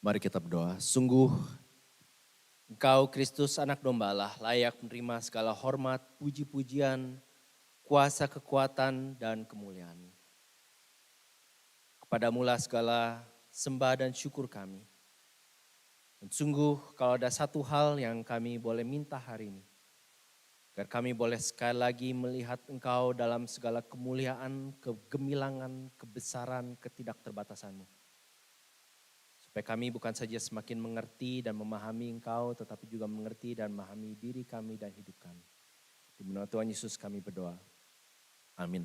Mari kita berdoa. Sungguh Engkau Kristus anak domba Allah layak menerima segala hormat, puji-pujian, kuasa, kekuatan, dan kemuliaan. Kepadamulah segala sembah dan syukur kami. Dan sungguh kalau ada satu hal yang kami boleh minta hari ini, agar kami boleh sekali lagi melihat Engkau dalam segala kemuliaan, kegemilangan, kebesaran, ketidakterbatasan-Mu. Supaya kami bukan saja semakin mengerti dan memahami Engkau, tetapi juga mengerti dan memahami diri kami dan hidup kami. Di nama Tuhan Yesus kami berdoa. Amin.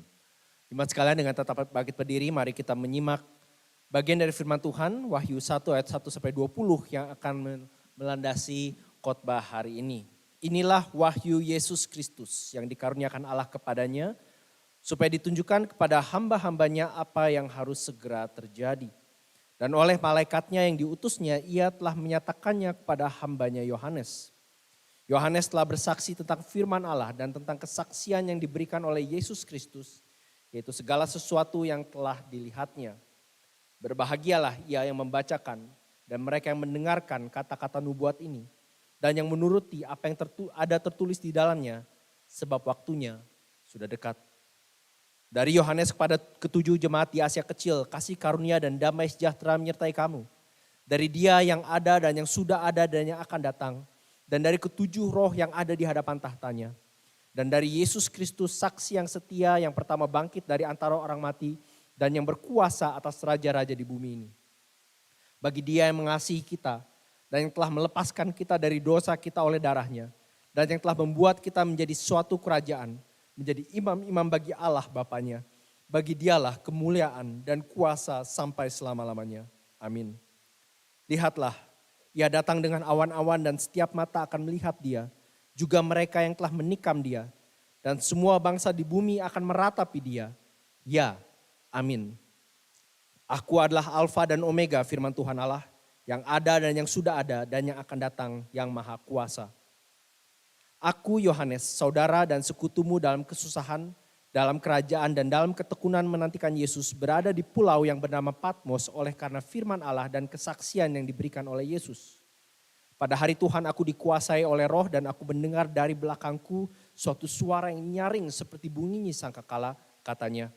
Jemaat sekalian, dengan tetap bangkit berdiri, mari kita menyimak bagian dari firman Tuhan, Wahyu 1 ayat 1-20 yang akan melandasi khotbah hari ini. Inilah wahyu Yesus Kristus yang dikaruniakan Allah kepadanya, supaya ditunjukkan kepada hamba-hambanya apa yang harus segera terjadi. Dan oleh malaikatnya yang diutusnya, ia telah menyatakannya kepada hambanya Yohanes. Yohanes telah bersaksi tentang firman Allah dan tentang kesaksian yang diberikan oleh Yesus Kristus, yaitu segala sesuatu yang telah dilihatnya. Berbahagialah ia yang membacakan dan mereka yang mendengarkan kata-kata nubuat ini, dan yang menuruti apa yang ada tertulis di dalamnya, sebab waktunya sudah dekat. Dari Yohanes kepada ketujuh jemaat di Asia Kecil, kasih karunia dan damai sejahtera menyertai kamu. Dari Dia yang ada dan yang sudah ada dan yang akan datang. Dan dari ketujuh roh yang ada di hadapan tahtanya. Dan dari Yesus Kristus saksi yang setia yang pertama bangkit dari antara orang mati dan yang berkuasa atas raja-raja di bumi ini. Bagi Dia yang mengasihi kita dan yang telah melepaskan kita dari dosa kita oleh darahnya. Dan yang telah membuat kita menjadi suatu kerajaan, menjadi imam-imam bagi Allah Bapanya. Bagi Dialah kemuliaan dan kuasa sampai selama-lamanya. Amin. Lihatlah, Ia datang dengan awan-awan dan setiap mata akan melihat Dia. Juga mereka yang telah menikam Dia. Dan semua bangsa di bumi akan meratapi Dia. Ya, amin. Aku adalah Alfa dan Omega, firman Tuhan Allah, yang ada dan yang sudah ada dan yang akan datang, yang maha kuasa. Aku Yohanes, saudara dan sekutumu dalam kesusahan, dalam kerajaan dan dalam ketekunan menantikan Yesus, berada di pulau yang bernama Patmos oleh karena firman Allah dan kesaksian yang diberikan oleh Yesus. Pada hari Tuhan aku dikuasai oleh roh dan aku mendengar dari belakangku suatu suara yang nyaring seperti bunyi sangkakala, katanya,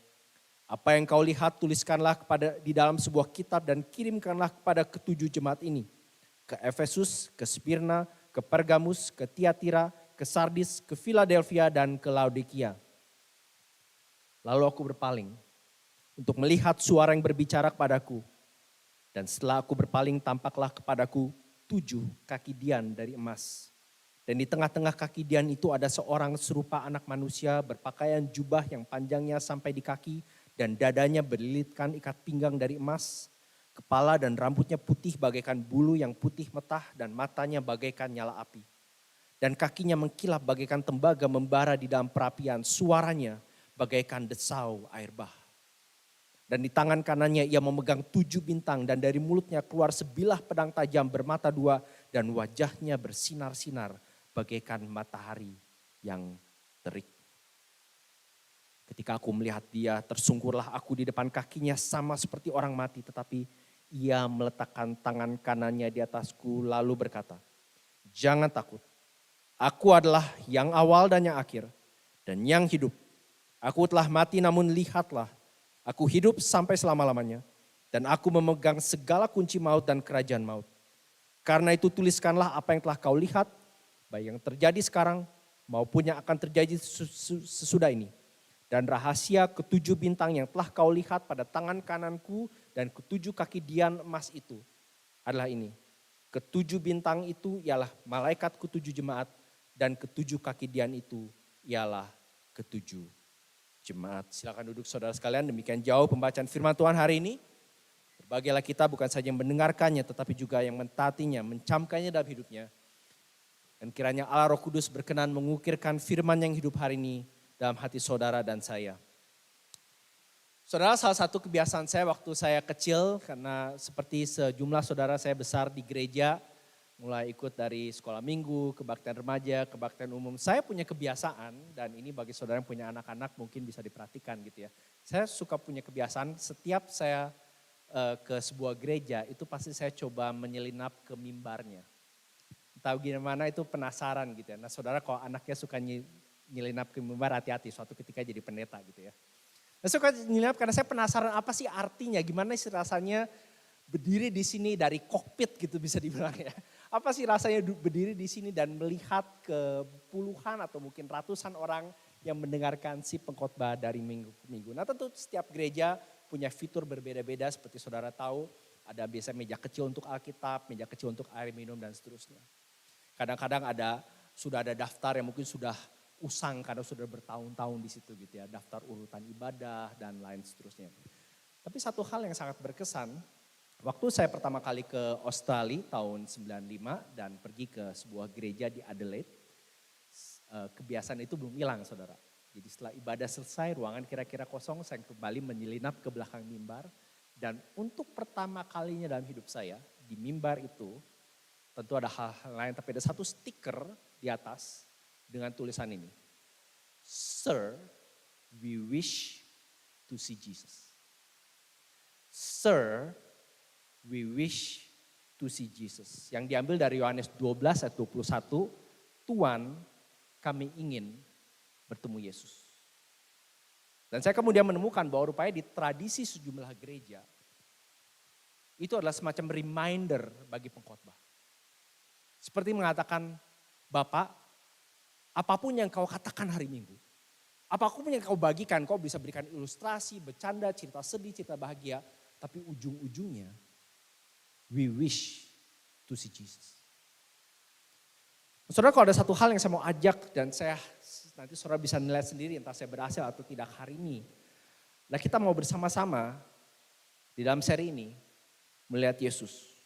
apa yang kau lihat tuliskanlah di dalam sebuah kitab dan kirimkanlah kepada ketujuh jemaat ini. Ke Efesus, ke Smyrna, ke Pergamus, ke Tiatira, ke Sardis, ke Philadelphia, dan ke Laodikia. Lalu aku berpaling untuk melihat suara yang berbicara kepadaku. Dan setelah aku berpaling tampaklah kepadaku 7 kaki dian dari emas. Dan di tengah-tengah kaki dian itu ada seorang serupa anak manusia berpakaian jubah yang panjangnya sampai di kaki dan dadanya berlilitkan ikat pinggang dari emas. Kepala dan rambutnya putih bagaikan bulu yang putih metah dan matanya bagaikan nyala api. Dan kakinya mengkilap bagaikan tembaga membara di dalam perapian, suaranya bagaikan desau air bah. Dan di tangan kanannya ia memegang 7 bintang dan dari mulutnya keluar sebilah pedang tajam bermata 2 dan wajahnya bersinar-sinar bagaikan matahari yang terik. Ketika aku melihat dia, tersungkurlah aku di depan kakinya sama seperti orang mati, tetapi ia meletakkan tangan kanannya di atasku lalu berkata, jangan takut. Aku adalah yang awal dan yang akhir dan yang hidup. Aku telah mati namun lihatlah, aku hidup sampai selama-lamanya dan aku memegang segala kunci maut dan kerajaan maut. Karena itu tuliskanlah apa yang telah kau lihat, baik yang terjadi sekarang maupun yang akan terjadi sesudah ini. Dan rahasia ketujuh bintang yang telah kau lihat pada tangan kananku dan ketujuh kaki dian emas itu adalah ini. Ketujuh bintang itu ialah malaikat ketujuh jemaat dan ketujuh kaki dian itu ialah ketujuh jemaat. Silakan duduk saudara sekalian, demikian jauh pembacaan firman Tuhan hari ini. Berbahagialah kita bukan saja yang mendengarkannya tetapi juga yang mentaatinya, mencamkannya dalam hidupnya. Dan kiranya Allah Roh Kudus berkenan mengukirkan firman yang hidup hari ini dalam hati saudara dan saya. Saudara, salah satu kebiasaan saya waktu saya kecil, karena seperti sejumlah saudara saya besar di gereja, mulai ikut dari sekolah minggu, kebaktian remaja, kebaktian umum. Saya punya kebiasaan, dan ini bagi saudara yang punya anak-anak mungkin bisa diperhatikan gitu ya. Saya suka punya kebiasaan setiap saya ke sebuah gereja, itu pasti saya coba menyelinap ke mimbarnya. Tahu gimana itu penasaran gitu ya. Nah saudara kalau anaknya suka nyelinap ke mimbar, hati-hati suatu ketika jadi pendeta gitu ya. Nah suka nyelinap karena saya penasaran apa sih artinya, gimana sih rasanya berdiri di sini dari kokpit gitu bisa dibilang ya. Apa sih rasanya berdiri di sini dan melihat ke puluhan atau mungkin ratusan orang yang mendengarkan si pengkhotbah dari minggu ke minggu. Nah tentu setiap gereja punya fitur berbeda-beda seperti saudara tahu. Ada biasanya meja kecil untuk Alkitab, meja kecil untuk air minum dan seterusnya. Kadang-kadang sudah ada daftar yang mungkin sudah usang karena sudah bertahun-tahun di situ gitu ya. Daftar urutan ibadah dan lain seterusnya. Tapi satu hal yang sangat berkesan, waktu saya pertama kali ke Australia tahun 95 dan pergi ke sebuah gereja di Adelaide, kebiasaan itu belum hilang saudara. Jadi setelah ibadah selesai, ruangan kira-kira kosong, saya kembali menyelinap ke belakang mimbar. Dan untuk pertama kalinya dalam hidup saya, di mimbar itu, tentu ada hal-hal lain, tapi ada satu stiker di atas dengan tulisan ini. Sir, we wish to see Jesus. Sir, we wish to see Jesus. Yang diambil dari Yohanes 12 ayat 21, Tuhan, kami ingin bertemu Yesus. Dan saya kemudian menemukan bahwa rupanya di tradisi sejumlah gereja, itu adalah semacam reminder bagi pengkhotbah. Seperti mengatakan, Bapak, apapun yang kau katakan hari Minggu, apapun yang kau bagikan, kau bisa berikan ilustrasi, bercanda, cerita sedih, cerita bahagia, tapi ujung-ujungnya, we wish to see Jesus. Saudara, kalau ada satu hal yang saya mau ajak dan nanti saudara bisa nilai sendiri entah saya berhasil atau tidak hari ini. Nah kita mau bersama-sama di dalam seri ini melihat Yesus.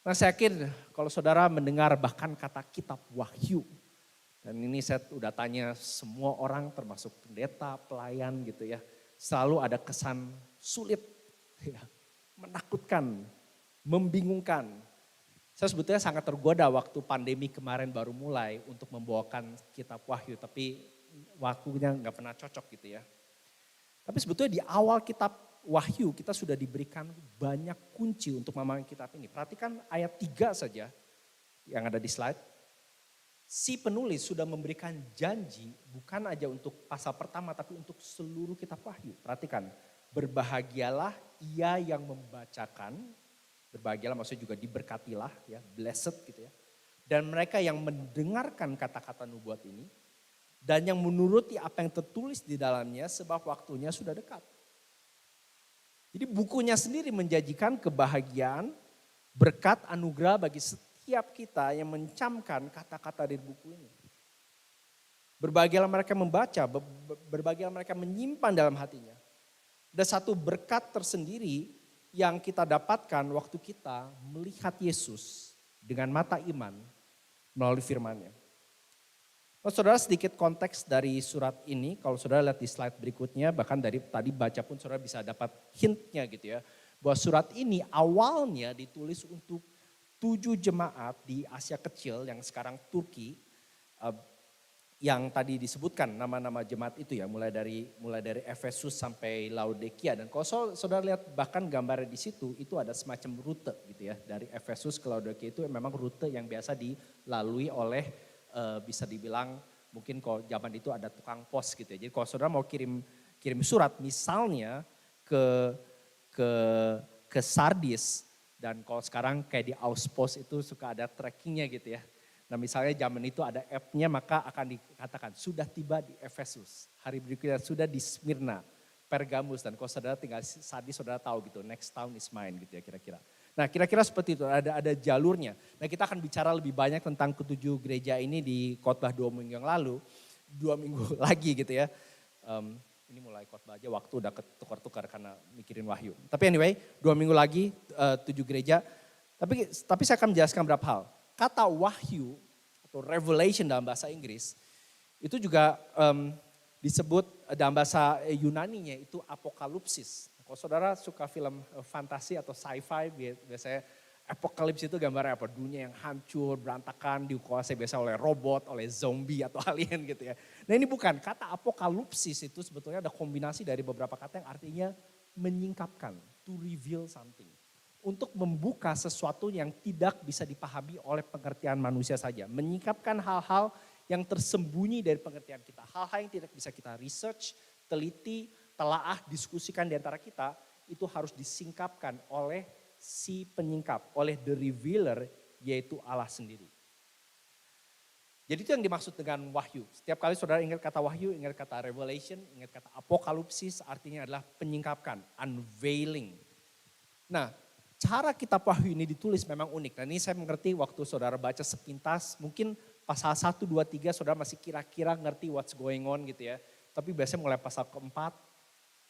Nah saya yakin kalau saudara mendengar bahkan kata kitab Wahyu. Dan ini saya udah tanya semua orang termasuk pendeta, pelayan gitu ya. Selalu ada kesan sulit, ya, menakutkan, membingungkan. Saya sebetulnya sangat tergoda waktu pandemi kemarin baru mulai untuk membawakan kitab Wahyu. Tapi waktunya gak pernah cocok gitu ya. Tapi sebetulnya di awal kitab Wahyu kita sudah diberikan banyak kunci untuk memahami kitab ini. Perhatikan ayat 3 saja yang ada di slide. Si penulis sudah memberikan janji bukan aja untuk pasal pertama tapi untuk seluruh kitab Wahyu. Perhatikan, berbahagialah ia yang membacakan, berbahagialah maksudnya juga diberkatilah ya, blessed gitu ya. Dan mereka yang mendengarkan kata-kata nubuat ini dan yang menuruti apa yang tertulis di dalamnya sebab waktunya sudah dekat. Jadi bukunya sendiri menjanjikan kebahagiaan, berkat, anugerah bagi setiap kita yang mencamkan kata-kata dari buku ini. Berbahagialah mereka membaca, berbahagialah mereka menyimpan dalam hatinya. Ada satu berkat tersendiri yang kita dapatkan waktu kita melihat Yesus dengan mata iman melalui firman-Nya. Nah, saudara sedikit konteks dari surat ini, kalau saudara lihat di slide berikutnya, bahkan dari tadi baca pun saudara bisa dapat hintnya gitu ya. Bahwa surat ini awalnya ditulis untuk 7 jemaat di Asia Kecil yang sekarang Turki. Yang tadi disebutkan nama-nama jemaat itu ya, mulai dari Efesus sampai Laodikia. Dan kalau saudara lihat bahkan gambarnya di situ, itu ada semacam rute gitu ya. Dari Efesus ke Laodikia itu memang rute yang biasa dilalui oleh bisa dibilang mungkin kalau zaman itu ada tukang pos gitu ya. Jadi kalau saudara mau kirim surat misalnya ke Sardis, dan kalau sekarang kayak di Auspos itu suka ada trackingnya gitu ya. Nah misalnya zaman itu ada app-nya maka akan dikatakan sudah tiba di Efesus. Hari berikutnya sudah di Smyrna, Pergamus, dan kalau saudara tinggal Sardis saudara tahu gitu, next town is mine gitu ya kira-kira. Nah kira-kira seperti itu, ada jalurnya. Nah kita akan bicara lebih banyak tentang ketujuh gereja ini di khotbah 2 minggu yang lalu. 2 minggu lagi gitu ya. Ini mulai khotbah aja waktu udah ketukar-tukar karena mikirin Wahyu. Tapi anyway 2 minggu lagi 7 gereja. Tapi saya akan menjelaskan beberapa hal. Kata Wahyu atau Revelation dalam bahasa Inggris itu juga disebut dalam bahasa Yunaninya itu apokalipsis. Kalau saudara suka film fantasi atau sci-fi biasanya apokalips itu gambarnya apa? Dunia yang hancur, berantakan, dikuasai biasa oleh robot, oleh zombie atau alien gitu ya. Nah ini bukan, kata apokalipsis itu sebetulnya ada kombinasi dari beberapa kata yang artinya menyingkapkan, to reveal something. Untuk membuka sesuatu yang tidak bisa dipahami oleh pengertian manusia saja. Menyingkapkan hal-hal yang tersembunyi dari pengertian kita. Hal-hal yang tidak bisa kita research, teliti, telaah, diskusikan di antara kita. Itu harus disingkapkan oleh si penyingkap, oleh the revealer, yaitu Allah sendiri. Jadi itu yang dimaksud dengan wahyu. Setiap kali saudara ingat kata wahyu, ingat kata revelation, ingat kata apokalipsis, artinya adalah penyingkapkan, unveiling. Nah, cara kitab wahyu ini ditulis memang unik. Dan ini saya mengerti waktu saudara baca sepintas, mungkin pasal 1, 2, 3 saudara masih kira-kira ngerti what's going on gitu ya. Tapi biasanya mulai pasal keempat,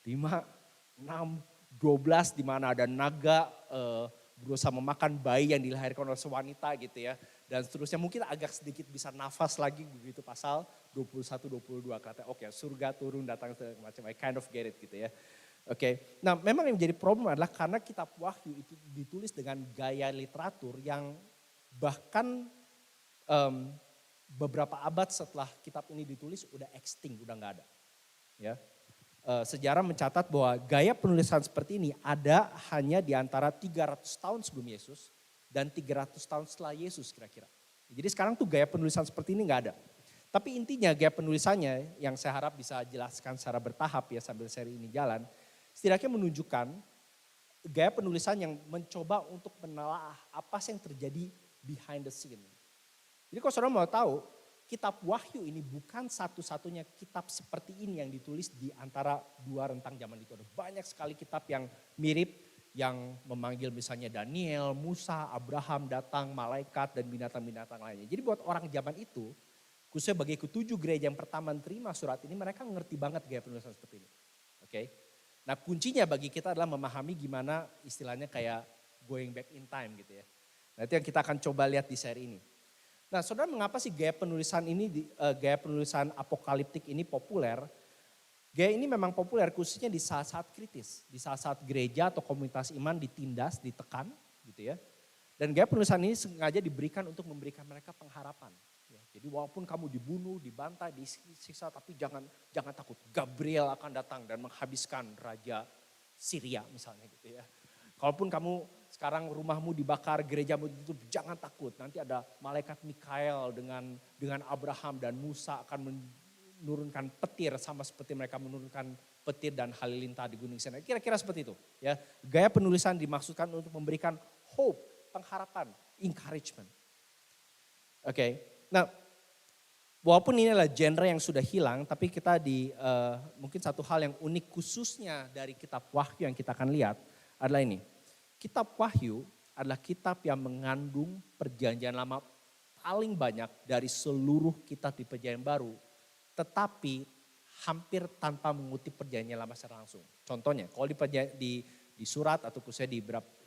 5, 6, 12 di mana ada naga berusaha memakan bayi yang dilahirkan oleh sewanita gitu ya. Dan seterusnya mungkin agak sedikit bisa nafas lagi begitu pasal 21, 22 kata oke, surga turun datang macam I kind of get it gitu ya. Oke. Nah, memang yang menjadi problem adalah karena kitab wahyu itu ditulis dengan gaya literatur yang bahkan beberapa abad setelah kitab ini ditulis udah extinct, udah nggak ada. Ya. Sejarah mencatat bahwa gaya penulisan seperti ini ada hanya di antara 300 tahun sebelum Yesus dan 300 tahun setelah Yesus kira-kira. Jadi sekarang tuh gaya penulisan seperti ini nggak ada. Tapi intinya gaya penulisannya yang saya harap bisa jelaskan secara bertahap ya sambil seri ini jalan. Setidaknya menunjukkan gaya penulisan yang mencoba untuk menelaah apa sih yang terjadi behind the scene. Jadi kalau saudara mau tahu, kitab wahyu ini bukan satu-satunya kitab seperti ini yang ditulis di antara dua rentang zaman itu. Ada banyak sekali kitab yang mirip, yang memanggil misalnya Daniel, Musa, Abraham datang, malaikat dan binatang-binatang lainnya. Jadi buat orang zaman itu, khususnya bagi ketujuh gereja yang pertama menerima surat ini, mereka ngerti banget gaya penulisan seperti ini. Oke. Nah kuncinya bagi kita adalah memahami gimana istilahnya kayak going back in time gitu ya. Nah itu yang kita akan coba lihat di seri ini. Nah saudara mengapa sih gaya penulisan ini, gaya penulisan apokaliptik ini populer? Gaya ini memang populer khususnya di saat-saat kritis, di saat-saat gereja atau komunitas iman ditindas, ditekan gitu ya. Dan gaya penulisan ini sengaja diberikan untuk memberikan mereka pengharapan. Ya. Jadi walaupun kamu dibunuh, dibantai, disiksa, tapi jangan takut. Gabriel akan datang dan menghabiskan raja Syria misalnya gitu ya. Kalaupun kamu sekarang rumahmu dibakar, gerejamu ditutup, jangan takut. Nanti ada malaikat Mikael dengan Abraham dan Musa akan menurunkan petir sama seperti mereka menurunkan petir dan halilintar di Gunung Sinai. Kira-kira seperti itu. Ya, gaya penulisan dimaksudkan untuk memberikan hope, pengharapan, encouragement. Oke. Nah, walaupun ini adalah genre yang sudah hilang, tapi kita mungkin satu hal yang unik khususnya dari kitab Wahyu yang kita akan lihat adalah ini. Kitab Wahyu adalah kitab yang mengandung perjanjian lama paling banyak dari seluruh kitab di perjanjian baru. Tetapi hampir tanpa mengutip perjanjian lama secara langsung. Contohnya, kalau di surat atau khususnya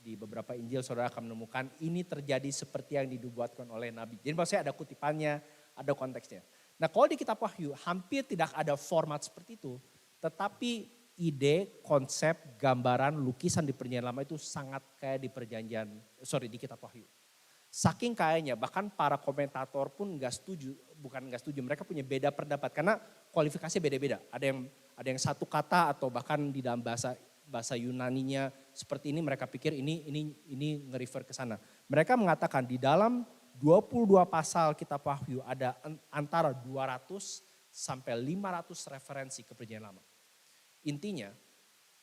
di beberapa Injil saudara akan menemukan ini terjadi seperti yang dinubuatkan oleh Nabi. Jadi maksudnya ada kutipannya, ada konteksnya. Nah kalau di kitab Wahyu hampir tidak ada format seperti itu. Tetapi ide, konsep, gambaran, lukisan di perjanjian lama itu sangat kaya di di kitab Wahyu. Saking kayanya bahkan para komentator pun bukan nggak setuju, mereka punya beda pendapat karena kualifikasi beda-beda. Ada yang satu kata atau bahkan di dalam bahasa Yunaninya seperti ini mereka pikir ini nge-refer ke sana. Mereka mengatakan di dalam 22 pasal kitab Wahyu ada antara 200 sampai 500 referensi ke perjanjian lama. Intinya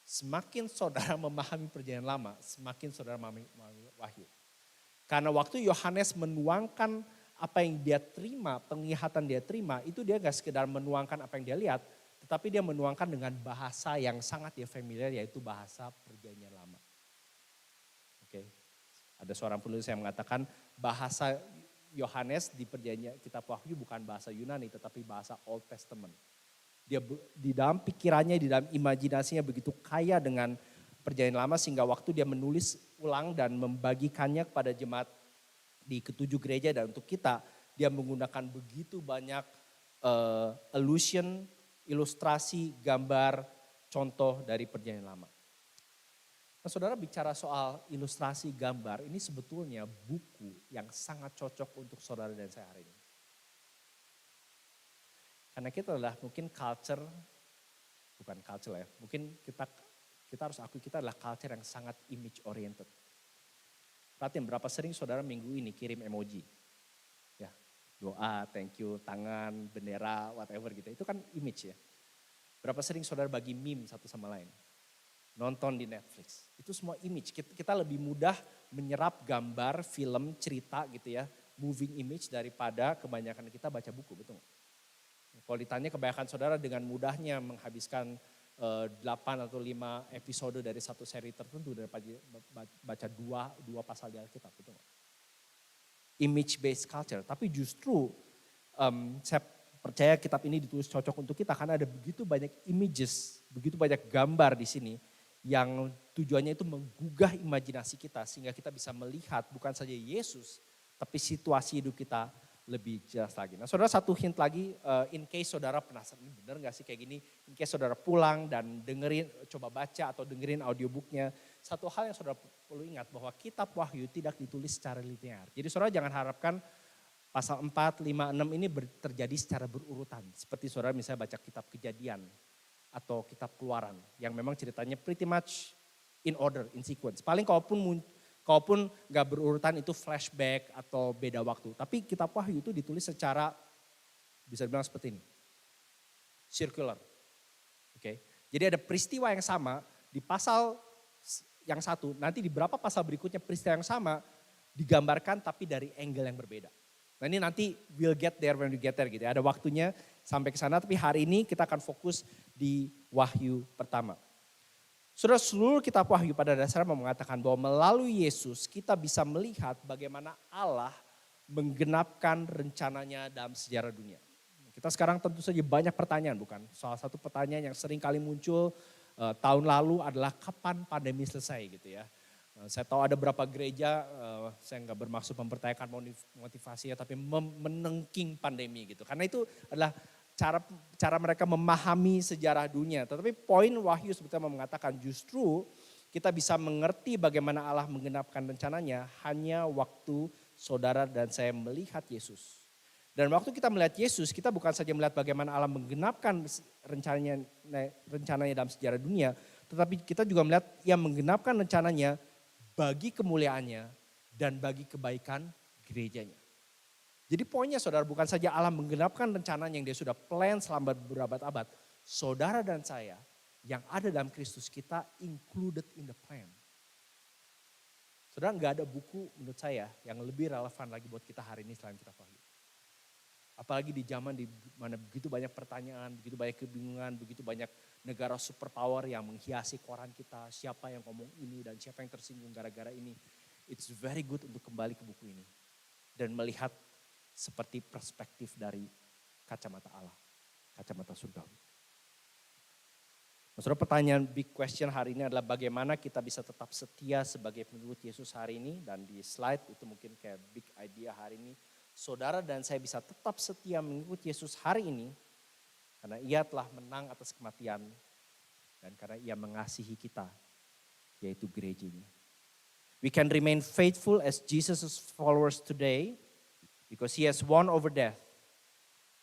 semakin saudara memahami perjanjian lama, semakin saudara memahami Wahyu. Karena waktu Yohanes menuangkan apa yang dia terima, penglihatan dia terima, itu dia gak sekedar menuangkan apa yang dia lihat, tetapi dia menuangkan dengan bahasa yang sangat dia familiar, yaitu bahasa perjanjian lama. Oke. Ada seorang penulis yang mengatakan bahasa Yohanes di perjanjian kitab Wahyu bukan bahasa Yunani, tetapi bahasa Old Testament. Dia di dalam pikirannya, di dalam imajinasinya begitu kaya dengan perjanjian lama sehingga waktu dia menulis ulang dan membagikannya kepada jemaat di ketujuh gereja dan untuk kita, dia menggunakan begitu banyak illusion, ilustrasi, gambar, contoh dari perjanjian lama. Nah saudara bicara soal ilustrasi gambar, ini sebetulnya buku yang sangat cocok untuk saudara dan saya hari ini. Karena kita adalah mungkin bukan culture ya, mungkin kita Kita harus akui kita adalah culture yang sangat image oriented. Perhatiin berapa sering saudara minggu ini kirim emoji. Ya, doa, thank you, tangan, bendera, whatever gitu. Itu kan image ya. Berapa sering saudara bagi meme satu sama lain. Nonton di Netflix. Itu semua image. Kita lebih mudah menyerap gambar, film, cerita gitu ya. Moving image daripada kebanyakan kita baca buku, betul nggak? Kalau ditanya kebanyakan saudara dengan mudahnya menghabiskan 8 atau 5 episode dari satu seri tertentu daripada baca dua pasal di Alkitab, betul nggak? Image based culture, tapi justru saya percaya kitab ini ditulis cocok untuk kita karena ada begitu banyak images, begitu banyak gambar di sini yang tujuannya itu menggugah imajinasi kita sehingga kita bisa melihat bukan saja Yesus tapi situasi hidup kita lebih jelas lagi. Nah saudara, satu hint lagi, in case saudara penasaran, ini benar gak sih kayak gini? In case saudara pulang dan dengerin, coba baca atau dengerin audiobooknya. Satu hal yang saudara perlu ingat bahwa kitab Wahyu tidak ditulis secara linear. Jadi saudara jangan harapkan pasal 4, 5, 6 ini terjadi secara berurutan. Seperti saudara misalnya baca kitab Kejadian atau kitab Keluaran. Yang memang ceritanya pretty much in order, in sequence. Paling kalaupun gak berurutan itu flashback atau beda waktu. Tapi kitab Wahyu itu ditulis secara, bisa dibilang seperti ini. Circular. Oke. Jadi ada peristiwa yang sama di pasal yang satu. Nanti di beberapa pasal berikutnya peristiwa yang sama digambarkan tapi dari angle yang berbeda. Nah ini nanti we'll get there when we get there gitu ya. Ada waktunya sampai ke sana, tapi hari ini kita akan fokus di Wahyu pertama. Saudara, seluruh kitab Wahyu pada dasarnya mengatakan bahwa melalui Yesus kita bisa melihat bagaimana Allah menggenapkan rencananya dalam sejarah dunia. Kita sekarang tentu saja banyak pertanyaan, bukan? Salah satu pertanyaan yang sering kali muncul tahun lalu adalah kapan pandemi selesai gitu ya. Saya tahu ada beberapa gereja, saya nggak bermaksud mempertanyakan motivasinya, tapi menengking pandemi gitu. Karena itu adalah cara mereka memahami sejarah dunia. Tetapi poin Wahyu sebetulnya mengatakan justru kita bisa mengerti bagaimana Allah menggenapkan rencananya hanya waktu saudara dan saya melihat Yesus. Dan waktu kita melihat Yesus, kita bukan saja melihat bagaimana Allah menggenapkan rencananya dalam sejarah dunia, tetapi kita juga melihat Ia menggenapkan rencananya bagi kemuliaannya dan bagi kebaikan gerejanya. Jadi poinnya saudara, bukan saja Allah menggenapkan rencananya yang dia sudah plan selama berabad-abad. Saudara dan saya yang ada dalam Kristus kita included in the plan. Saudara, nggak ada buku menurut saya yang lebih relevan lagi buat kita hari ini selain kitab Wahyu. Apalagi di zaman di mana begitu banyak pertanyaan, begitu banyak kebingungan, begitu banyak negara superpower yang menghiasi koran kita. Siapa yang ngomong ini dan siapa yang tersinggung gara-gara ini. It's very good untuk kembali ke buku ini. Dan melihat seperti perspektif dari kacamata Allah, kacamata surgawi. Maksudnya pertanyaan big question hari ini adalah bagaimana kita bisa tetap setia sebagai pengikut Yesus hari ini. Dan di slide itu mungkin kayak big idea hari ini. Saudara dan saya bisa tetap setia mengikut Yesus hari ini. Karena Ia telah menang atas kematian. Dan karena Ia mengasihi kita, yaitu gerejanya. We can remain faithful as Jesus' followers today. Because He has won over death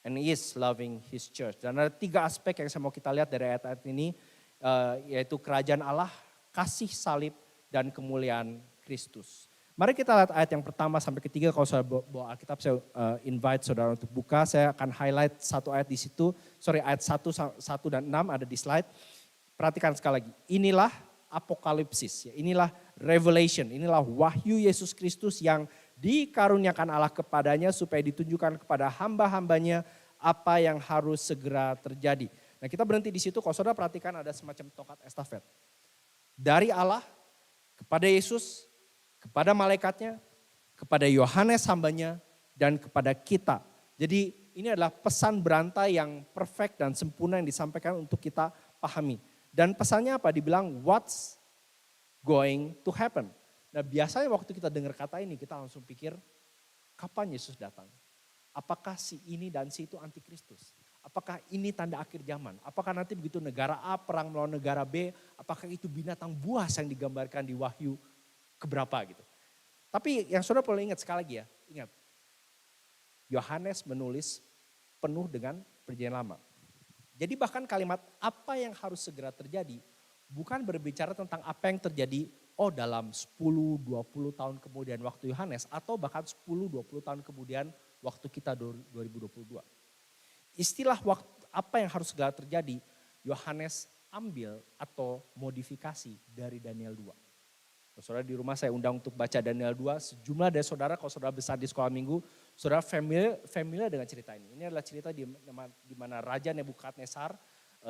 and He is loving His church. Dan ada 3 aspek yang saya mau kita lihat dari ayat-ayat ini, yaitu kerajaan Allah, kasih salib, dan kemuliaan Kristus. Mari kita lihat ayat yang pertama sampai ketiga. Kalau saya bawa Alkitab, saya invite saudara untuk buka. Saya akan highlight satu ayat di situ. Ayat 1 dan 6 ada di slide. Perhatikan sekali lagi. Inilah apokalipsis, inilah revelation, inilah wahyu Yesus Kristus yang dikaruniakan Allah kepadanya supaya ditunjukkan kepada hamba-hambanya apa yang harus segera terjadi. Nah kita berhenti di situ, kalau saudara perhatikan ada semacam tongkat estafet. Dari Allah kepada Yesus, kepada malaikatnya, kepada Yohanes hambanya, dan kepada kita. Jadi ini adalah pesan berantai yang perfect dan sempurna yang disampaikan untuk kita pahami. Dan pesannya apa? Dibilang what's going to happen. Nah biasanya waktu kita dengar kata ini kita langsung pikir kapan Yesus datang? Apakah si ini dan si itu antikristus? Apakah ini tanda akhir zaman? Apakah nanti begitu negara A perang melawan negara B? Apakah itu binatang buas yang digambarkan di Wahyu keberapa gitu? Tapi yang saudara perlu ingat sekali lagi ya, ingat. Yohanes menulis penuh dengan perjanjian lama. Jadi bahkan kalimat apa yang harus segera terjadi bukan berbicara tentang apa yang terjadi dalam 10-20 tahun kemudian waktu Yohanes atau bahkan 10-20 tahun kemudian waktu kita 2022. Istilah waktu apa yang harus segera terjadi, Yohanes ambil atau modifikasi dari Daniel 2. Saudara di rumah saya undang untuk baca Daniel 2, sejumlah dari saudara kalau saudara besar di sekolah minggu, saudara familiar dengan cerita ini. Ini adalah cerita di mana Raja Nebukadnezar,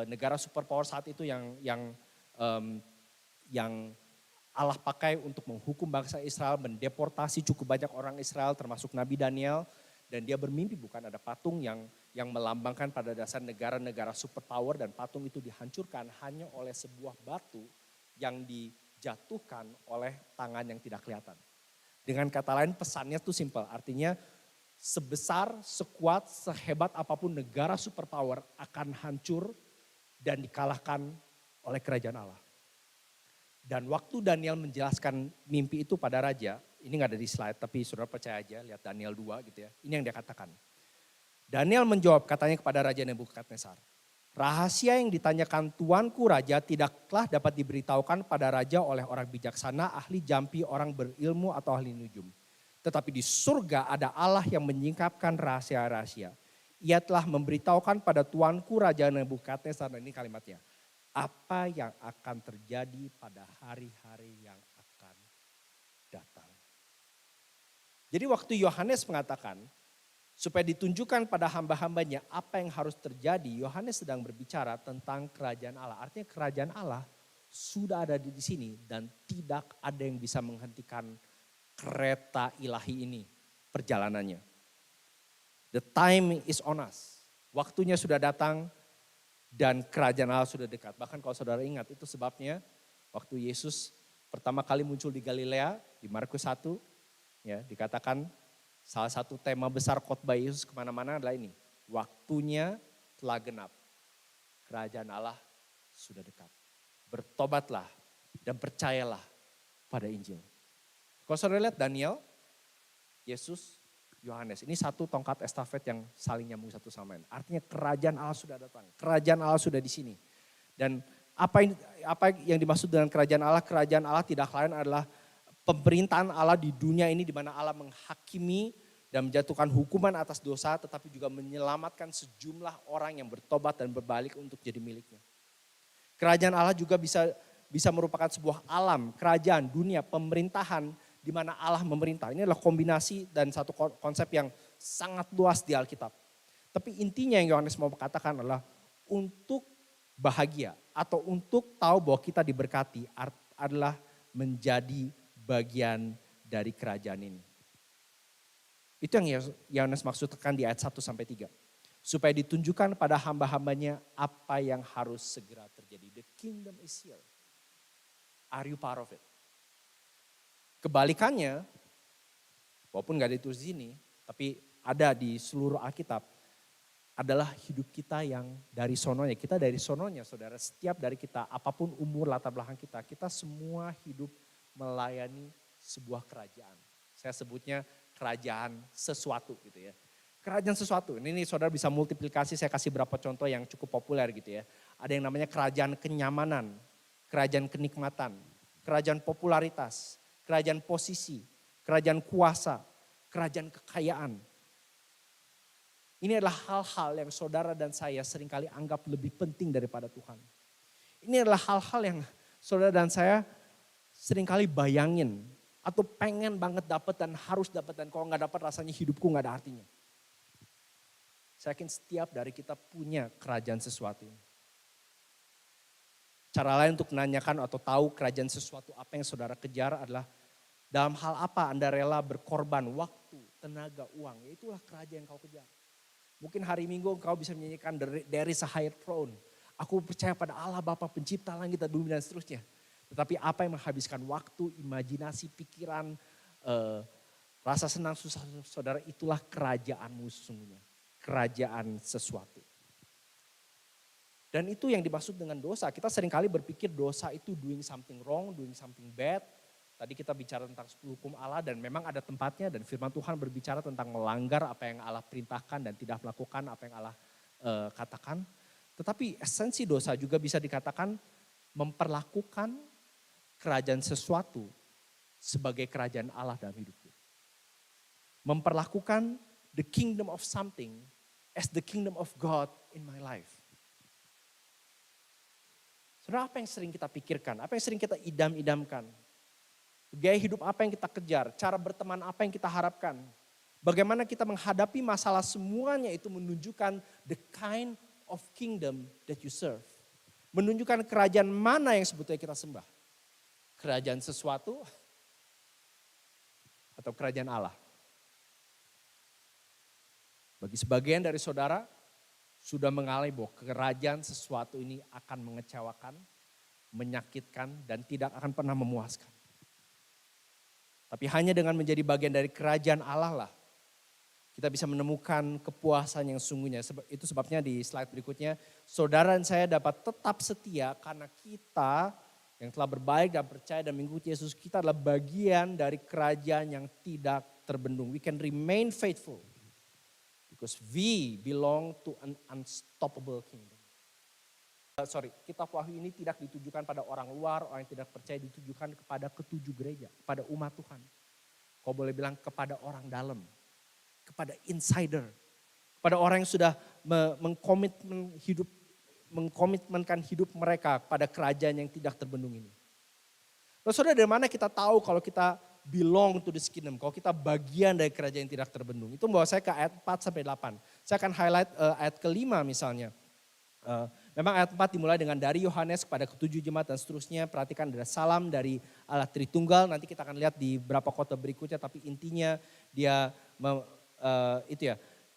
negara superpower saat itu yang Allah pakai untuk menghukum bangsa Israel, mendeportasi cukup banyak orang Israel termasuk Nabi Daniel. Dan dia bermimpi bukan ada patung yang melambangkan pada dasar negara-negara superpower, dan patung itu dihancurkan hanya oleh sebuah batu yang dijatuhkan oleh tangan yang tidak kelihatan. Dengan kata lain pesannya tuh simpel, artinya sebesar, sekuat, sehebat apapun negara superpower akan hancur dan dikalahkan oleh kerajaan Allah. Dan waktu Daniel menjelaskan mimpi itu pada raja, ini gak ada di slide tapi saudara percaya aja, lihat Daniel 2 gitu ya. Ini yang dia katakan. Daniel menjawab katanya kepada Raja Nebukadnezar, rahasia yang ditanyakan tuanku raja tidaklah dapat diberitahukan pada raja oleh orang bijaksana, ahli jampi, orang berilmu atau ahli nujum. Tetapi di surga ada Allah yang menyingkapkan rahasia-rahasia. Ia telah memberitahukan pada tuanku Raja Nebukadnezar, ini kalimatnya, apa yang akan terjadi pada hari-hari yang akan datang. Jadi waktu Yohanes mengatakan, supaya ditunjukkan pada hamba-hambanya apa yang harus terjadi, Yohanes sedang berbicara tentang kerajaan Allah. Artinya kerajaan Allah sudah ada di sini dan tidak ada yang bisa menghentikan kereta ilahi ini, perjalanannya. The time is on us. Waktunya sudah datang dan kerajaan Allah sudah dekat. Bahkan kalau saudara ingat, itu sebabnya waktu Yesus pertama kali muncul di Galilea, di Markus 1, ya, dikatakan salah satu tema besar khotbah Yesus kemana-mana adalah ini. Waktunya telah genap. Kerajaan Allah sudah dekat. Bertobatlah dan percayalah pada Injil. Kalau saudara lihat Daniel, Yesus, Yohanes. Ini satu tongkat estafet yang saling nyambung satu sama lain. Artinya kerajaan Allah sudah datang. Kerajaan Allah sudah di sini. Dan apa yang dimaksud dengan kerajaan Allah tidak lain adalah pemerintahan Allah di dunia ini di mana Allah menghakimi dan menjatuhkan hukuman atas dosa, tetapi juga menyelamatkan sejumlah orang yang bertobat dan berbalik untuk jadi miliknya. Kerajaan Allah juga bisa merupakan sebuah alam, kerajaan, dunia, pemerintahan di mana Allah memerintah. Ini adalah kombinasi dan satu konsep yang sangat luas di Alkitab. Tapi intinya yang Yohanes mau katakan adalah untuk bahagia atau untuk tahu bahwa kita diberkati adalah menjadi bagian dari kerajaan ini. Itu yang Yohanes maksudkan di ayat 1-3. Supaya ditunjukkan pada hamba-hambanya apa yang harus segera terjadi. The kingdom is here. Are you part of it? Kebalikannya, walaupun gak ditulis di sini, tapi ada di seluruh Alkitab, adalah hidup kita yang dari sononya. Kita dari sononya, saudara. Setiap dari kita, apapun umur latar belakang kita, kita semua hidup melayani sebuah kerajaan. Saya sebutnya kerajaan sesuatu gitu ya. Kerajaan sesuatu, ini saudara bisa multiplikasi, saya kasih beberapa contoh yang cukup populer gitu ya. Ada yang namanya kerajaan kenyamanan, kerajaan kenikmatan, kerajaan popularitas, kerajaan posisi, kerajaan kuasa, kerajaan kekayaan. Ini adalah hal-hal yang saudara dan saya seringkali anggap lebih penting daripada Tuhan. Ini adalah hal-hal yang saudara dan saya seringkali bayangin atau pengen banget dapat dan harus dapat, dan kalau gak dapat rasanya hidupku gak ada artinya. Saya yakin setiap dari kita punya kerajaan sesuatu ini. Cara lain untuk menanyakan atau tahu kerajaan sesuatu apa yang saudara kejar adalah dalam hal apa Anda rela berkorban waktu, tenaga, uang. Ya itulah kerajaan yang kau kejar. Mungkin hari Minggu engkau bisa menyanyikan There is a higher throne. Aku percaya pada Allah Bapa pencipta langit dan bumi dan seterusnya. Tetapi apa yang menghabiskan waktu, imajinasi, pikiran, rasa senang susah saudara, itulah kerajaanmu sesungguhnya. Kerajaan sesuatu. Dan itu yang dimaksud dengan dosa. Kita seringkali berpikir dosa itu doing something wrong, doing something bad. Tadi kita bicara tentang 10 hukum Allah dan memang ada tempatnya, dan firman Tuhan berbicara tentang melanggar apa yang Allah perintahkan dan tidak melakukan apa yang Allah katakan. Tetapi esensi dosa juga bisa dikatakan memperlakukan kerajaan sesuatu sebagai kerajaan Allah dalam hidupku. Memperlakukan the kingdom of something as the kingdom of God in my life. Saudara, apa yang sering kita pikirkan? Apa yang sering kita idam-idamkan? Gaya hidup apa yang kita kejar? Cara berteman apa yang kita harapkan? Bagaimana kita menghadapi masalah, semuanya itu menunjukkan the kind of kingdom that you serve. Menunjukkan kerajaan mana yang sebetulnya kita sembah. Kerajaan sesuatu atau kerajaan Allah. Bagi sebagian dari saudara sudah mengalami bahwa kerajaan sesuatu ini akan mengecewakan, menyakitkan, dan tidak akan pernah memuaskan. Tapi hanya dengan menjadi bagian dari kerajaan Allah lah, kita bisa menemukan kepuasan yang sungguhnya. Itu sebabnya di slide berikutnya, saudara dan saya dapat tetap setia karena kita yang telah berbaik dan percaya dan mengikuti Yesus, kita adalah bagian dari kerajaan yang tidak terbendung. We can remain faithful because we belong to an unstoppable kingdom. Kitab Wahyu ini tidak ditujukan pada orang luar, orang yang tidak percaya, ditujukan kepada ketujuh gereja, kepada umat Tuhan. Kau boleh bilang kepada orang dalam, kepada insider, kepada orang yang sudah mengkomitmenkan hidup mereka pada kerajaan yang tidak terbendung ini. Lalu saudara, dari mana kita tahu kalau kita belong to this kingdom, kalau kita bagian dari kerajaan yang tidak terbendung? Itu membawa saya ke ayat 4-8. Saya akan highlight ayat ke-5 misalnya. Memang ayat 4 dimulai dengan dari Yohanes kepada ketujuh jemaat dan seterusnya. Perhatikan ada salam dari Allah Tritunggal. Nanti kita akan lihat di beberapa khotbah berikutnya. Tapi intinya dia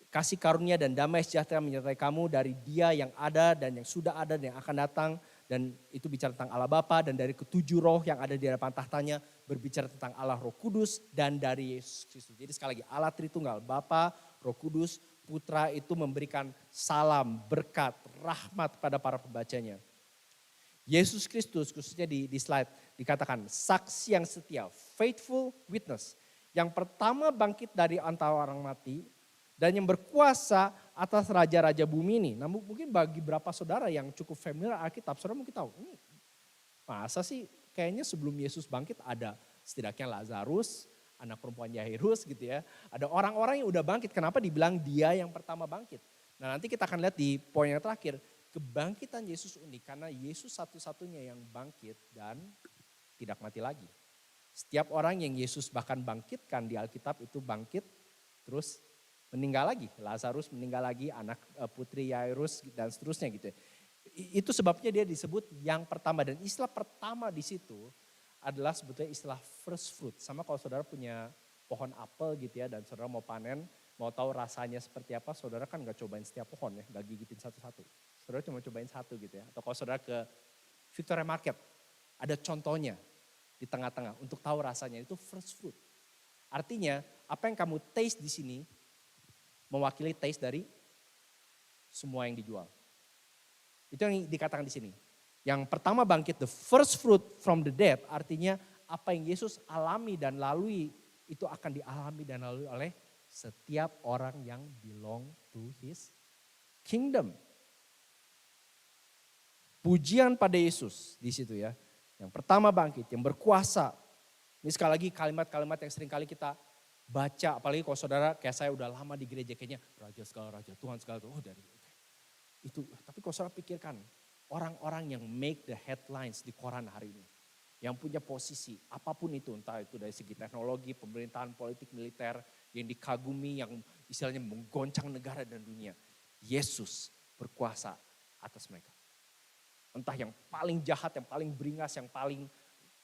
kasih karunia dan damai sejahtera menyertai kamu dari Dia yang ada dan yang sudah ada dan yang akan datang. Dan itu bicara tentang Allah Bapa, dan dari ketujuh roh yang ada di hadapan tahtanya berbicara tentang Allah Roh Kudus dan dari Yesus Kristus. Jadi sekali lagi, Allah Tritunggal, Bapa, Roh Kudus, Putra itu memberikan salam, berkat, rahmat pada para pembacanya. Yesus Kristus, khususnya di slide dikatakan saksi yang setia, faithful witness. Yang pertama bangkit dari antara orang mati dan yang berkuasa atas raja-raja bumi ini. Nah, mungkin bagi beberapa saudara yang cukup familiar Alkitab, saudara mungkin tahu, ini masa sih kayaknya sebelum Yesus bangkit ada setidaknya Lazarus, anak perempuan Yairus gitu ya. Ada orang-orang yang udah bangkit, kenapa dibilang dia yang pertama bangkit? Nah, nanti kita akan lihat di poin yang terakhir, kebangkitan Yesus unik karena Yesus satu-satunya yang bangkit dan tidak mati lagi. Setiap orang yang Yesus bahkan bangkitkan di Alkitab itu bangkit terus meninggal lagi. Lazarus meninggal lagi, anak putri Yairus dan seterusnya gitu ya. Itu sebabnya dia disebut yang pertama, dan istilah pertama di situ adalah sebetulnya istilah first fruit. Sama kalau saudara punya pohon apel gitu ya dan saudara mau panen, mau tahu rasanya seperti apa, saudara kan gak cobain setiap pohon ya, gak gigitin satu-satu. Saudara cuma cobain satu gitu ya. Atau kalau saudara ke Victoria Market, ada contohnya di tengah-tengah untuk tahu rasanya, itu first fruit. Artinya apa yang kamu taste di sini mewakili taste dari semua yang dijual. Itu yang dikatakan di sini. Yang pertama bangkit, the first fruit from the dead, artinya apa yang Yesus alami dan lalui itu akan dialami dan lalui oleh setiap orang yang belong to his kingdom. Pujian pada Yesus di situ ya. Yang pertama bangkit, yang berkuasa. Ini sekali lagi kalimat-kalimat yang sering kali kita baca, apalagi kalau saudara kayak saya udah lama di gereja, kayaknya raja segala raja, Tuhan segala Tuhan. Oh dari itu, tapi kalau saudara pikirkan, orang-orang yang make the headlines di koran hari ini, yang punya posisi apapun itu, entah itu dari segi teknologi, pemerintahan, politik, militer, yang dikagumi, yang istilahnya menggoncang negara dan dunia, Yesus berkuasa atas mereka. Entah yang paling jahat, yang paling beringas, yang paling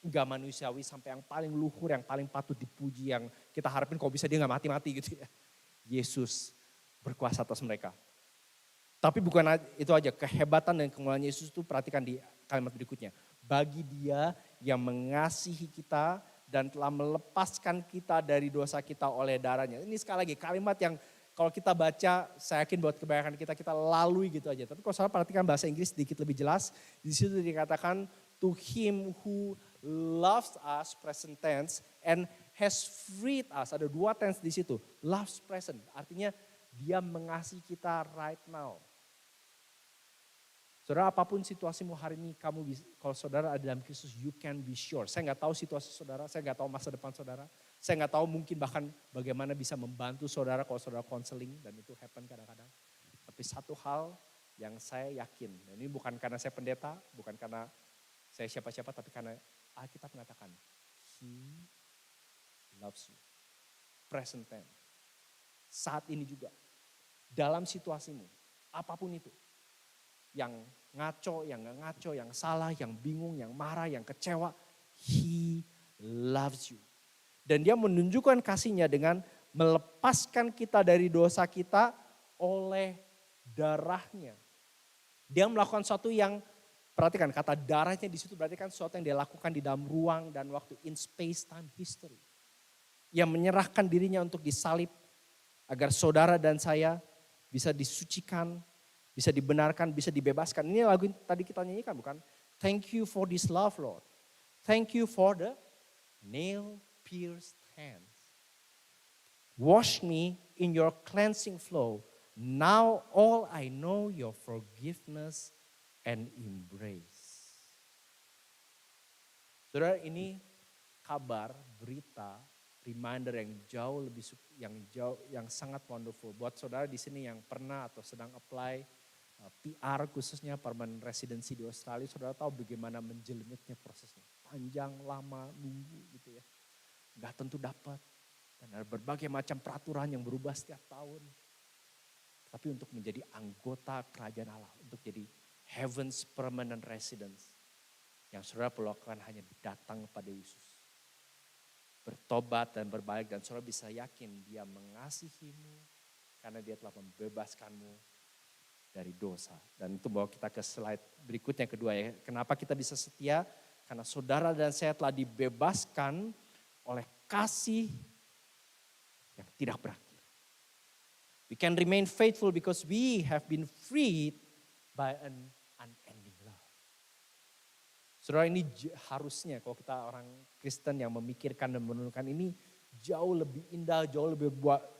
gak manusiawi, sampai yang paling luhur, yang paling patut dipuji, yang kita harapin kalau bisa dia gak mati-mati gitu ya. Yesus berkuasa atas mereka. Tapi bukan itu aja, kehebatan dan kemuliaan Yesus itu perhatikan di kalimat berikutnya. Bagi Dia yang mengasihi kita dan telah melepaskan kita dari dosa kita oleh darahnya. Ini sekali lagi kalimat yang kalau kita baca, saya yakin buat kebanyakan kita lalui gitu aja. Tapi kalau saudara perhatikan bahasa Inggris sedikit lebih jelas, di situ dikatakan to Him who loves us, present tense, and has freed us. Ada dua tense di situ, loves present, artinya Dia mengasihi kita right now. Saudara, apapun situasimu hari ini, kalau saudara ada dalam Kristus, you can be sure. Saya nggak tahu situasi saudara, saya nggak tahu masa depan saudara. Saya nggak tahu mungkin bahkan bagaimana bisa membantu saudara kalau saudara konseling, dan itu happen kadang-kadang. Tapi satu hal yang saya yakin, dan ini bukan karena saya pendeta, bukan karena saya siapa-siapa, tapi karena Alkitab mengatakan, He loves you. Present tense. Saat ini juga, dalam situasimu, apapun itu, yang ngaco, yang gak ngaco, yang salah, yang bingung, yang marah, yang kecewa, He loves you. Dan dia menunjukkan kasihnya dengan melepaskan kita dari dosa kita oleh darahnya. Dia melakukan sesuatu yang, perhatikan kata darahnya di situ berarti kan sesuatu yang dia lakukan di dalam ruang dan waktu, in space time history. Yang menyerahkan dirinya untuk disalib agar saudara dan saya bisa disucikan, bisa dibenarkan, bisa dibebaskan. Ini lagu yang tadi kita nyanyikan bukan? Thank you for this love, Lord. Thank you for the nail-pierced hands. Wash me in your cleansing flow. Now all I know your forgiveness and embrace. Saudara, ini kabar, berita, reminder yang sangat wonderful buat saudara di sini yang pernah atau sedang apply PR khususnya permanent residency di Australia. Saudara tahu bagaimana menjelimetnya prosesnya, panjang, lama, nunggu gitu ya, nggak tentu dapat, dan ada berbagai macam peraturan yang berubah setiap tahun. Tapi untuk menjadi anggota kerajaan Allah, untuk jadi heaven's permanent residence, yang saudara perlu lakukan hanya datang kepada Yesus, bertobat dan berbalik, dan saudara bisa yakin dia mengasihimu karena dia telah membebaskanmu dari dosa. Dan itu bawa kita ke slide berikutnya kedua ya. Kenapa kita bisa setia? Karena saudara dan saya telah dibebaskan oleh kasih yang tidak berakhir. We can remain faithful because we have been freed by an unending love. Saudara, ini harusnya kalau kita orang Kristen yang memikirkan dan menentukan ini jauh lebih indah, jauh lebih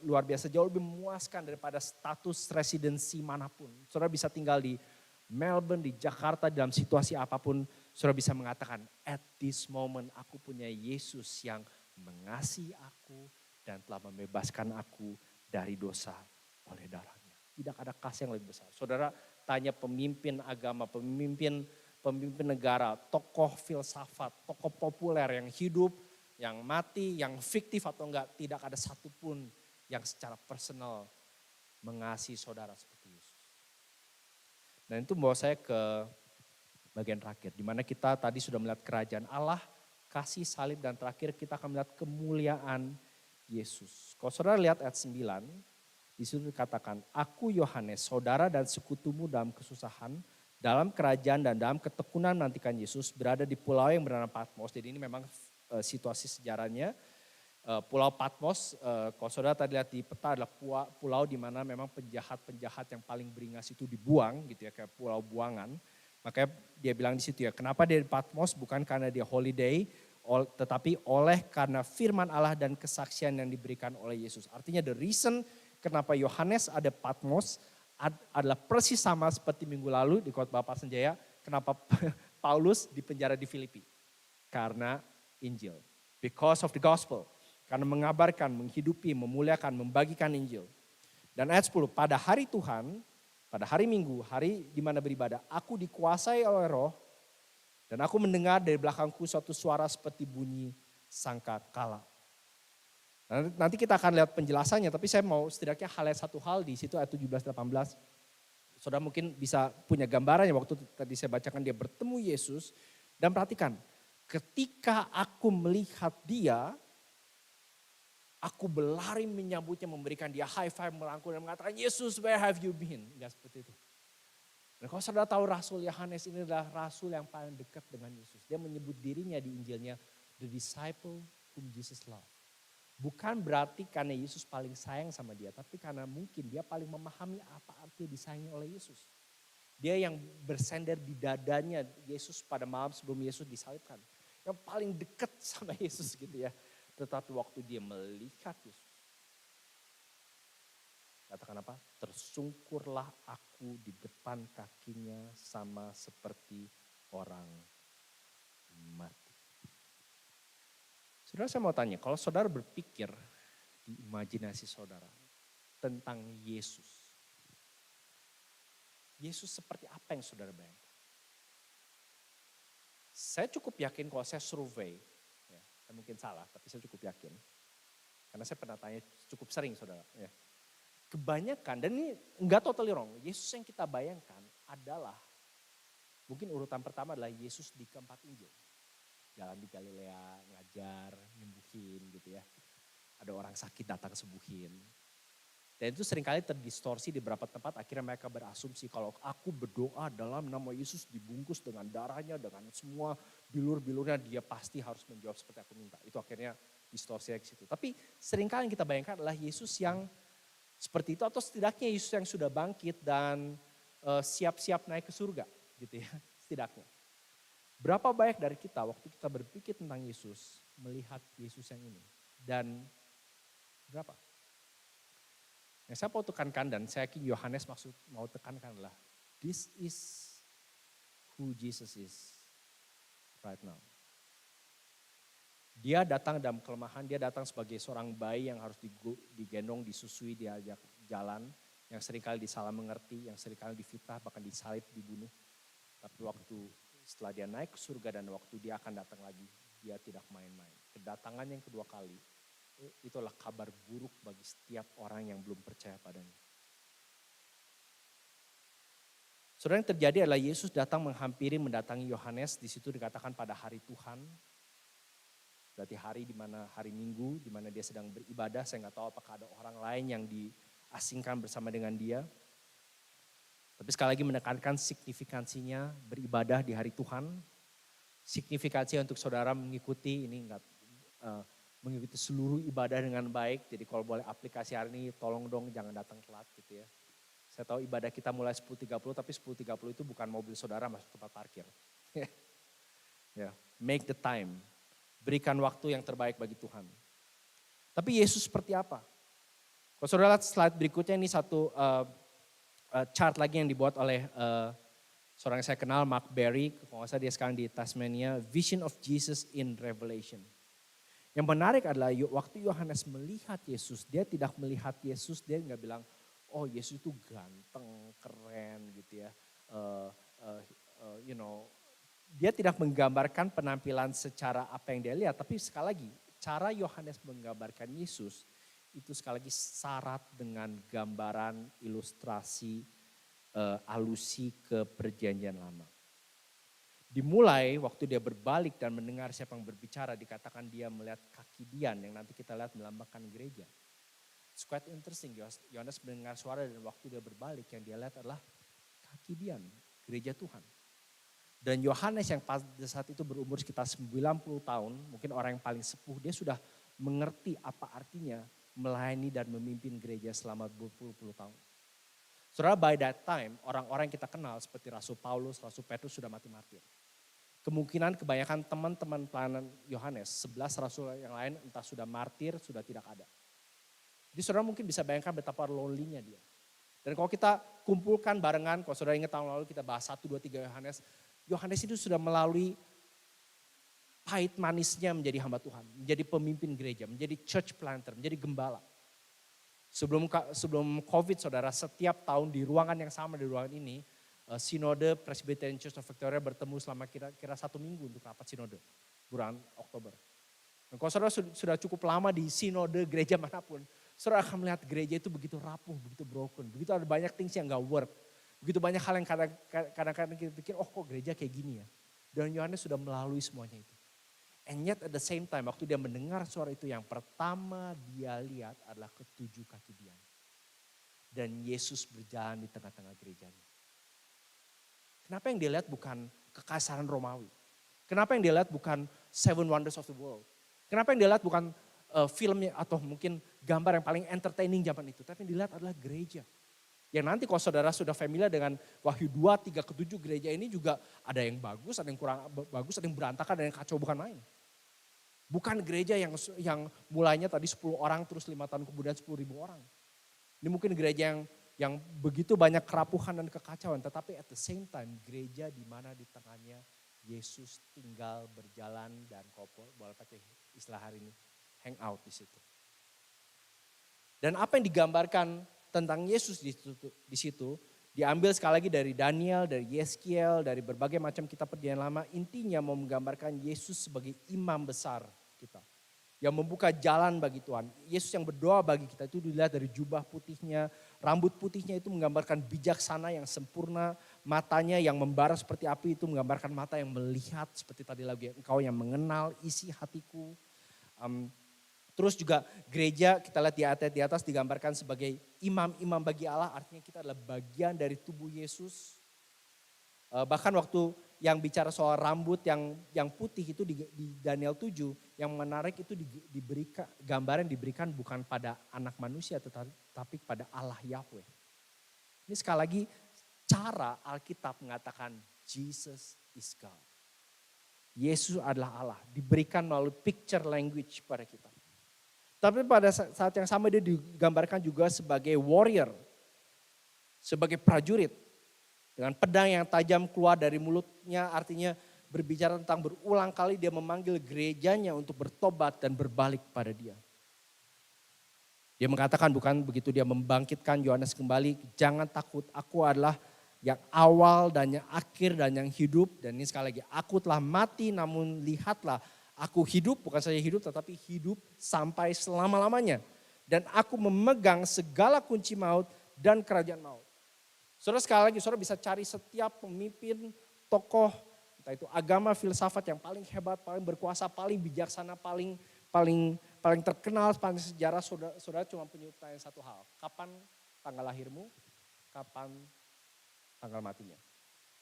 luar biasa, jauh lebih memuaskan daripada status residensi manapun. Saudara bisa tinggal di Melbourne, di Jakarta, dalam situasi apapun, saudara bisa mengatakan, at this moment aku punya Yesus yang mengasihi aku dan telah membebaskan aku dari dosa oleh darahnya. Tidak ada kasih yang lebih besar. Saudara tanya pemimpin agama, pemimpin negara, tokoh filsafat, tokoh populer yang hidup, yang mati, yang fiktif atau enggak, tidak ada satupun yang secara personal mengasihi saudara seperti Yesus. Dan itu membawa saya ke bagian terakhir, di mana kita tadi sudah melihat kerajaan Allah, kasih salib, dan terakhir kita akan melihat kemuliaan Yesus. Kalau saudara lihat ayat 9, di situ dikatakan, aku Yohanes, saudara dan sekutumu dalam kesusahan, dalam kerajaan dan dalam ketekunan menantikan Yesus, berada di pulau yang bernama Patmos. Jadi ini memang situasi sejarahnya. Pulau Patmos, kalau saudara tadi lihat di peta, adalah pulau di mana memang penjahat-penjahat yang paling beringas itu dibuang gitu ya, kayak pulau buangan. Makanya dia bilang di situ ya, kenapa dia di Patmos? Bukan karena dia holiday, tetapi oleh karena firman Allah dan kesaksian yang diberikan oleh Yesus. Artinya the reason kenapa Yohanes ada Patmos adalah persis sama seperti minggu lalu di khotbah Pak Senjaya, kenapa Paulus dipenjara di Filipi. Karena Injil. Because of the gospel. Karena mengabarkan, menghidupi, memuliakan, membagikan Injil. Dan ayat 10, pada hari Tuhan, pada hari Minggu, hari di mana beribadah, aku dikuasai oleh Roh, dan aku mendengar dari belakangku suatu suara seperti bunyi sangkakala. Nanti kita akan lihat penjelasannya, tapi saya mau setidaknya highlight satu hal di situ ayat 17-18. Saudara mungkin bisa punya gambarannya waktu tadi saya bacakan dia bertemu Yesus. Dan perhatikan, ketika aku melihat dia, aku berlari menyambutnya, memberikan dia high five, merangkul dan mengatakan, Yesus, where have you been? Enggak seperti itu. Dan kalau saudara tahu Rasul Yohanes ini adalah Rasul yang paling dekat dengan Yesus. Dia menyebut dirinya di Injilnya, the disciple whom Jesus loved. Bukan berarti karena Yesus paling sayang sama dia, tapi karena mungkin dia paling memahami apa arti disayangi oleh Yesus. Dia yang bersender di dadanya Yesus pada malam sebelum Yesus disalibkan. Yang paling dekat sama Yesus gitu ya. Tetapi waktu dia melihat Yesus, Katakan apa? Tersungkurlah aku di depan kakinya sama seperti orang mati. Saudara, saya mau tanya, kalau saudara berpikir di imajinasi saudara tentang Yesus. Yesus seperti apa yang saudara bayangkan? Saya cukup yakin kalau saya survei, ya, saya mungkin salah, tapi saya cukup yakin. Karena saya pernah tanya cukup sering saudara. Ya. Kebanyakan, dan ini enggak totally wrong, Yesus yang kita bayangkan adalah, mungkin urutan pertama adalah Yesus di keempat Injil. Jalan di Galilea, ngajar, nyembuhin gitu ya. Ada orang sakit datang sembuhin. Dan itu seringkali terdistorsi di beberapa tempat, akhirnya mereka berasumsi kalau aku berdoa dalam nama Yesus dibungkus dengan darahnya, dengan semua bilur-bilurnya, dia pasti harus menjawab seperti aku minta. Itu akhirnya distorsi ke situ. Tapi seringkali yang kita bayangkan adalah Yesus yang seperti itu, atau setidaknya Yesus yang sudah bangkit dan siap-siap naik ke surga gitu ya, setidaknya. Berapa banyak dari kita waktu kita berpikir tentang Yesus, melihat Yesus yang ini. Dan berapa? Yang saya mau tekankan dan saya yakin Yohanes mau tekankan adalah this is who Jesus is right now. Dia datang dalam kelemahan, dia datang sebagai seorang bayi yang harus digendong, disusui, diajak jalan, yang seringkali disalah mengerti, yang seringkali difitnah, bahkan disalib, dibunuh. Tapi waktu setelah dia naik ke surga dan waktu dia akan datang lagi, dia tidak main-main. Kedatangan yang kedua kali, itulah kabar buruk bagi setiap orang yang belum percaya padanya. Saudara, yang terjadi adalah Yesus datang mendatangi Yohanes, di situ dikatakan pada hari Tuhan. Berarti hari di mana hari Minggu, di mana dia sedang beribadah, saya nggak tahu apakah ada orang lain yang diasingkan bersama dengan dia. Tapi sekali lagi menekankan signifikansinya beribadah di hari Tuhan. Signifikansinya untuk saudara mengikuti, ini mengikuti seluruh ibadah dengan baik. Jadi kalau boleh aplikasi hari ini, tolong dong jangan datang telat gitu ya. Saya tahu ibadah kita mulai 10.30, tapi 10.30 itu bukan mobil saudara masuk tempat parkir. Ya, make the time. Berikan waktu yang terbaik bagi Tuhan. Tapi Yesus seperti apa? Kalau saudara lihat slide berikutnya, ini satu chart lagi yang dibuat oleh seorang yang saya kenal, Mark Berry. Kalau nggak salah dia sekarang di Tasmania. Vision of Jesus in Revelation. Yang menarik adalah waktu Yohanes melihat Yesus, dia tidak melihat Yesus, dia nggak bilang, oh Yesus itu ganteng, keren gitu ya. Dia tidak menggambarkan penampilan secara apa yang dia lihat, tapi sekali lagi cara Yohanes menggambarkan Yesus itu sekali lagi syarat dengan gambaran ilustrasi alusi ke perjanjian lama. Dimulai waktu dia berbalik dan mendengar siapa yang berbicara, dikatakan dia melihat kaki Dian yang nanti kita lihat melambangkan gereja. It's quite interesting, Yohanes mendengar suara dan waktu dia berbalik yang dia lihat adalah kaki Dian, gereja Tuhan. Dan Yohanes yang pada saat itu berumur sekitar 90 tahun, mungkin orang yang paling sepuh, dia sudah mengerti apa artinya melayani dan memimpin gereja selama berpuluh-puluh tahun. Saudara, by that time orang-orang yang kita kenal seperti Rasul Paulus, Rasul Petrus sudah mati martir. Kemungkinan kebanyakan teman-teman pelayanan Yohanes, 11 rasul yang lain entah sudah martir, sudah tidak ada. Jadi saudara mungkin bisa bayangkan betapa lonely-nya dia. Dan kalau kita kumpulkan barengan, kalau saudara ingat tahun lalu kita bahas 1, 2, 3 Yohanes. Yohanes itu sudah melalui pahit manisnya menjadi hamba Tuhan. Menjadi pemimpin gereja, menjadi church planter, menjadi gembala. Sebelum COVID saudara, setiap tahun di ruangan yang sama di ruangan ini, Sinode Presbyterian Church of Victoria bertemu selama kira-kira 1 minggu untuk rapat sinode bulan Oktober. Dan kalau saudara sudah cukup lama di sinode gereja manapun, saudara akan melihat gereja itu begitu rapuh, begitu broken, begitu ada banyak things yang gak work. Begitu banyak hal yang kadang-kadang kita pikir, oh kok gereja kayak gini ya. Dan Yohanes sudah melalui semuanya itu. And yet at the same time, waktu dia mendengar suara itu, yang pertama dia lihat adalah ketujuh kaki dia. Dan Yesus berjalan di tengah-tengah gerejanya. Kenapa yang dia lihat bukan kekaisaran Romawi? Kenapa yang dia lihat bukan Seven Wonders of the World? Kenapa yang dia lihat bukan filmnya atau mungkin gambar yang paling entertaining zaman itu? Tapi yang dilihat adalah gereja. Yang nanti kalau saudara sudah familiar dengan Wahyu 2, 3, ke-7 gereja ini juga ada yang bagus, ada yang kurang bagus, ada yang berantakan, ada yang kacau, bukan main. Bukan gereja yang mulainya tadi 10 orang terus 5 tahun kemudian 10.000 orang. Ini mungkin gereja yang begitu banyak kerapuhan dan kekacauan, tetapi at the same time gereja di mana di tengahnya Yesus tinggal berjalan dan kau boleh pakai istilah hari ini, hang out di situ. Dan apa yang digambarkan tentang Yesus di situ diambil sekali lagi dari Daniel, dari Yeskiel, dari berbagai macam kitab perjanjian lama. Intinya mau menggambarkan Yesus sebagai imam besar kita. Yang membuka jalan bagi Tuhan. Yesus yang berdoa bagi kita itu dilihat dari jubah putihnya. Rambut putihnya itu menggambarkan bijaksana yang sempurna. Matanya yang membara seperti api itu menggambarkan mata yang melihat. Seperti tadi lagi, engkau yang mengenal isi hatiku. Terus juga gereja kita lihat di atas digambarkan sebagai imam-imam bagi Allah. Artinya kita adalah bagian dari tubuh Yesus. Bahkan waktu yang bicara soal rambut yang putih itu di Daniel 7, yang menarik itu diberikan gambaran diberikan bukan pada anak manusia tetapi pada Allah Yahweh. Ini sekali lagi cara Alkitab mengatakan Jesus is God. Yesus adalah Allah, diberikan melalui picture language pada kita. Tapi pada saat yang sama dia digambarkan juga sebagai warrior, sebagai prajurit. Dengan pedang yang tajam keluar dari mulutnya, artinya berbicara tentang berulang kali dia memanggil gerejanya untuk bertobat dan berbalik pada dia. Dia mengatakan bukan begitu dia membangkitkan Yohanes kembali, jangan takut, aku adalah yang awal dan yang akhir dan yang hidup. Dan ini sekali lagi, aku telah mati namun lihatlah aku hidup, bukan saja hidup tetapi hidup sampai selama-lamanya. Dan aku memegang segala kunci maut dan kerajaan maut. Saudara sekali lagi, saudara bisa cari setiap pemimpin, tokoh, entah itu agama, filsafat yang paling hebat, paling berkuasa, paling bijaksana, paling terkenal sepanjang sejarah, saudara cuma punya pertanyaan satu hal. Kapan tanggal lahirmu? Kapan tanggal matinya?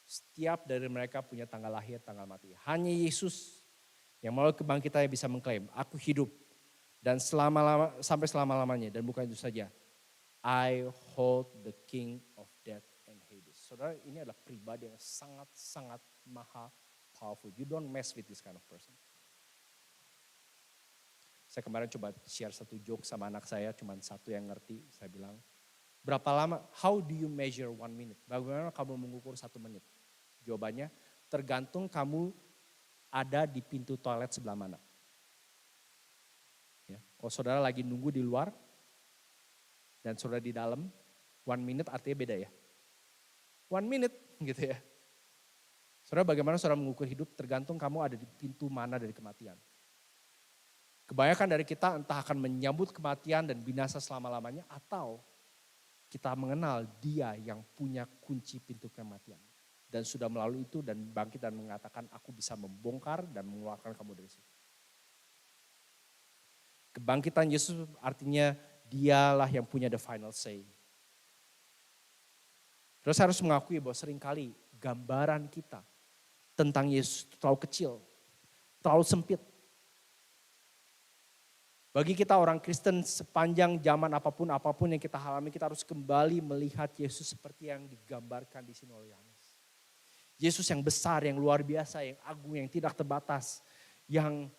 Setiap dari mereka punya tanggal lahir, tanggal mati. Hanya Yesus yang melalui kebangkitannya bisa mengklaim, aku hidup dan sampai selama-lamanya. Dan bukan itu saja, I hold the king of death and Hades. Saudara, ini adalah pribadi yang sangat-sangat maha powerful. You don't mess with this kind of person. Saya kemarin coba share satu joke sama anak saya, cuma satu yang ngerti. Saya bilang, berapa lama, how do you measure 1 minute? Bagaimana kamu mengukur 1 menit? Jawabannya, tergantung kamu ada di pintu toilet sebelah mana. Ya, kalau saudara lagi nunggu di luar, dan saudara di dalam, 1 minute artinya beda ya. 1 minute gitu ya. Saudara bagaimana saudara mengukur hidup tergantung kamu ada di pintu mana dari kematian. Kebanyakan dari kita entah akan menyambut kematian dan binasa selama-lamanya atau kita mengenal dia yang punya kunci pintu kematian. Dan sudah melalui itu dan bangkit dan mengatakan aku bisa membongkar dan mengeluarkan kamu dari situ. Kebangkitan Yesus artinya dialah yang punya the final say. Terus harus mengakui bahwa seringkali gambaran kita tentang Yesus terlalu kecil, terlalu sempit. Bagi kita orang Kristen sepanjang zaman apapun yang kita alami, kita harus kembali melihat Yesus seperti yang digambarkan di sini oleh Yohanes. Yesus yang besar, yang luar biasa, yang agung, yang tidak terbatas, yang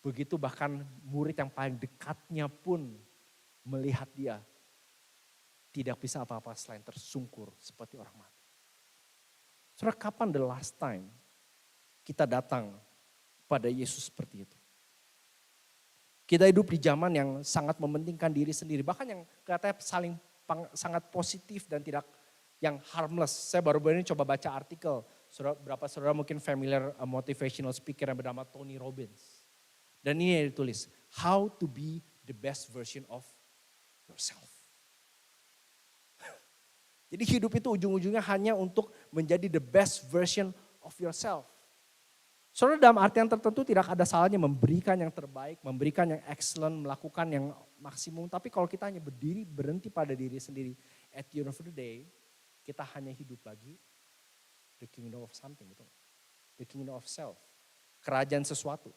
begitu bahkan murid yang paling dekatnya pun melihat dia tidak bisa apa-apa selain tersungkur seperti orang mati. Saudara, kapan the last time kita datang pada Yesus seperti itu? Kita hidup di zaman yang sangat mementingkan diri sendiri, bahkan yang katanya sangat positif dan tidak yang harmless. Saya baru-baru ini coba baca artikel, berapa saudara mungkin familiar motivational speaker yang bernama Tony Robbins. Dan ini yang ditulis, how to be the best version of yourself. Jadi hidup itu ujung-ujungnya hanya untuk menjadi the best version of yourself. Saudara, dalam artian tertentu tidak ada salahnya memberikan yang terbaik, memberikan yang excellent, melakukan yang maksimum. Tapi kalau kita hanya berhenti pada diri sendiri, at the end of the day, kita hanya hidup bagi the kingdom of something, betul? The kingdom of self, kerajaan sesuatu.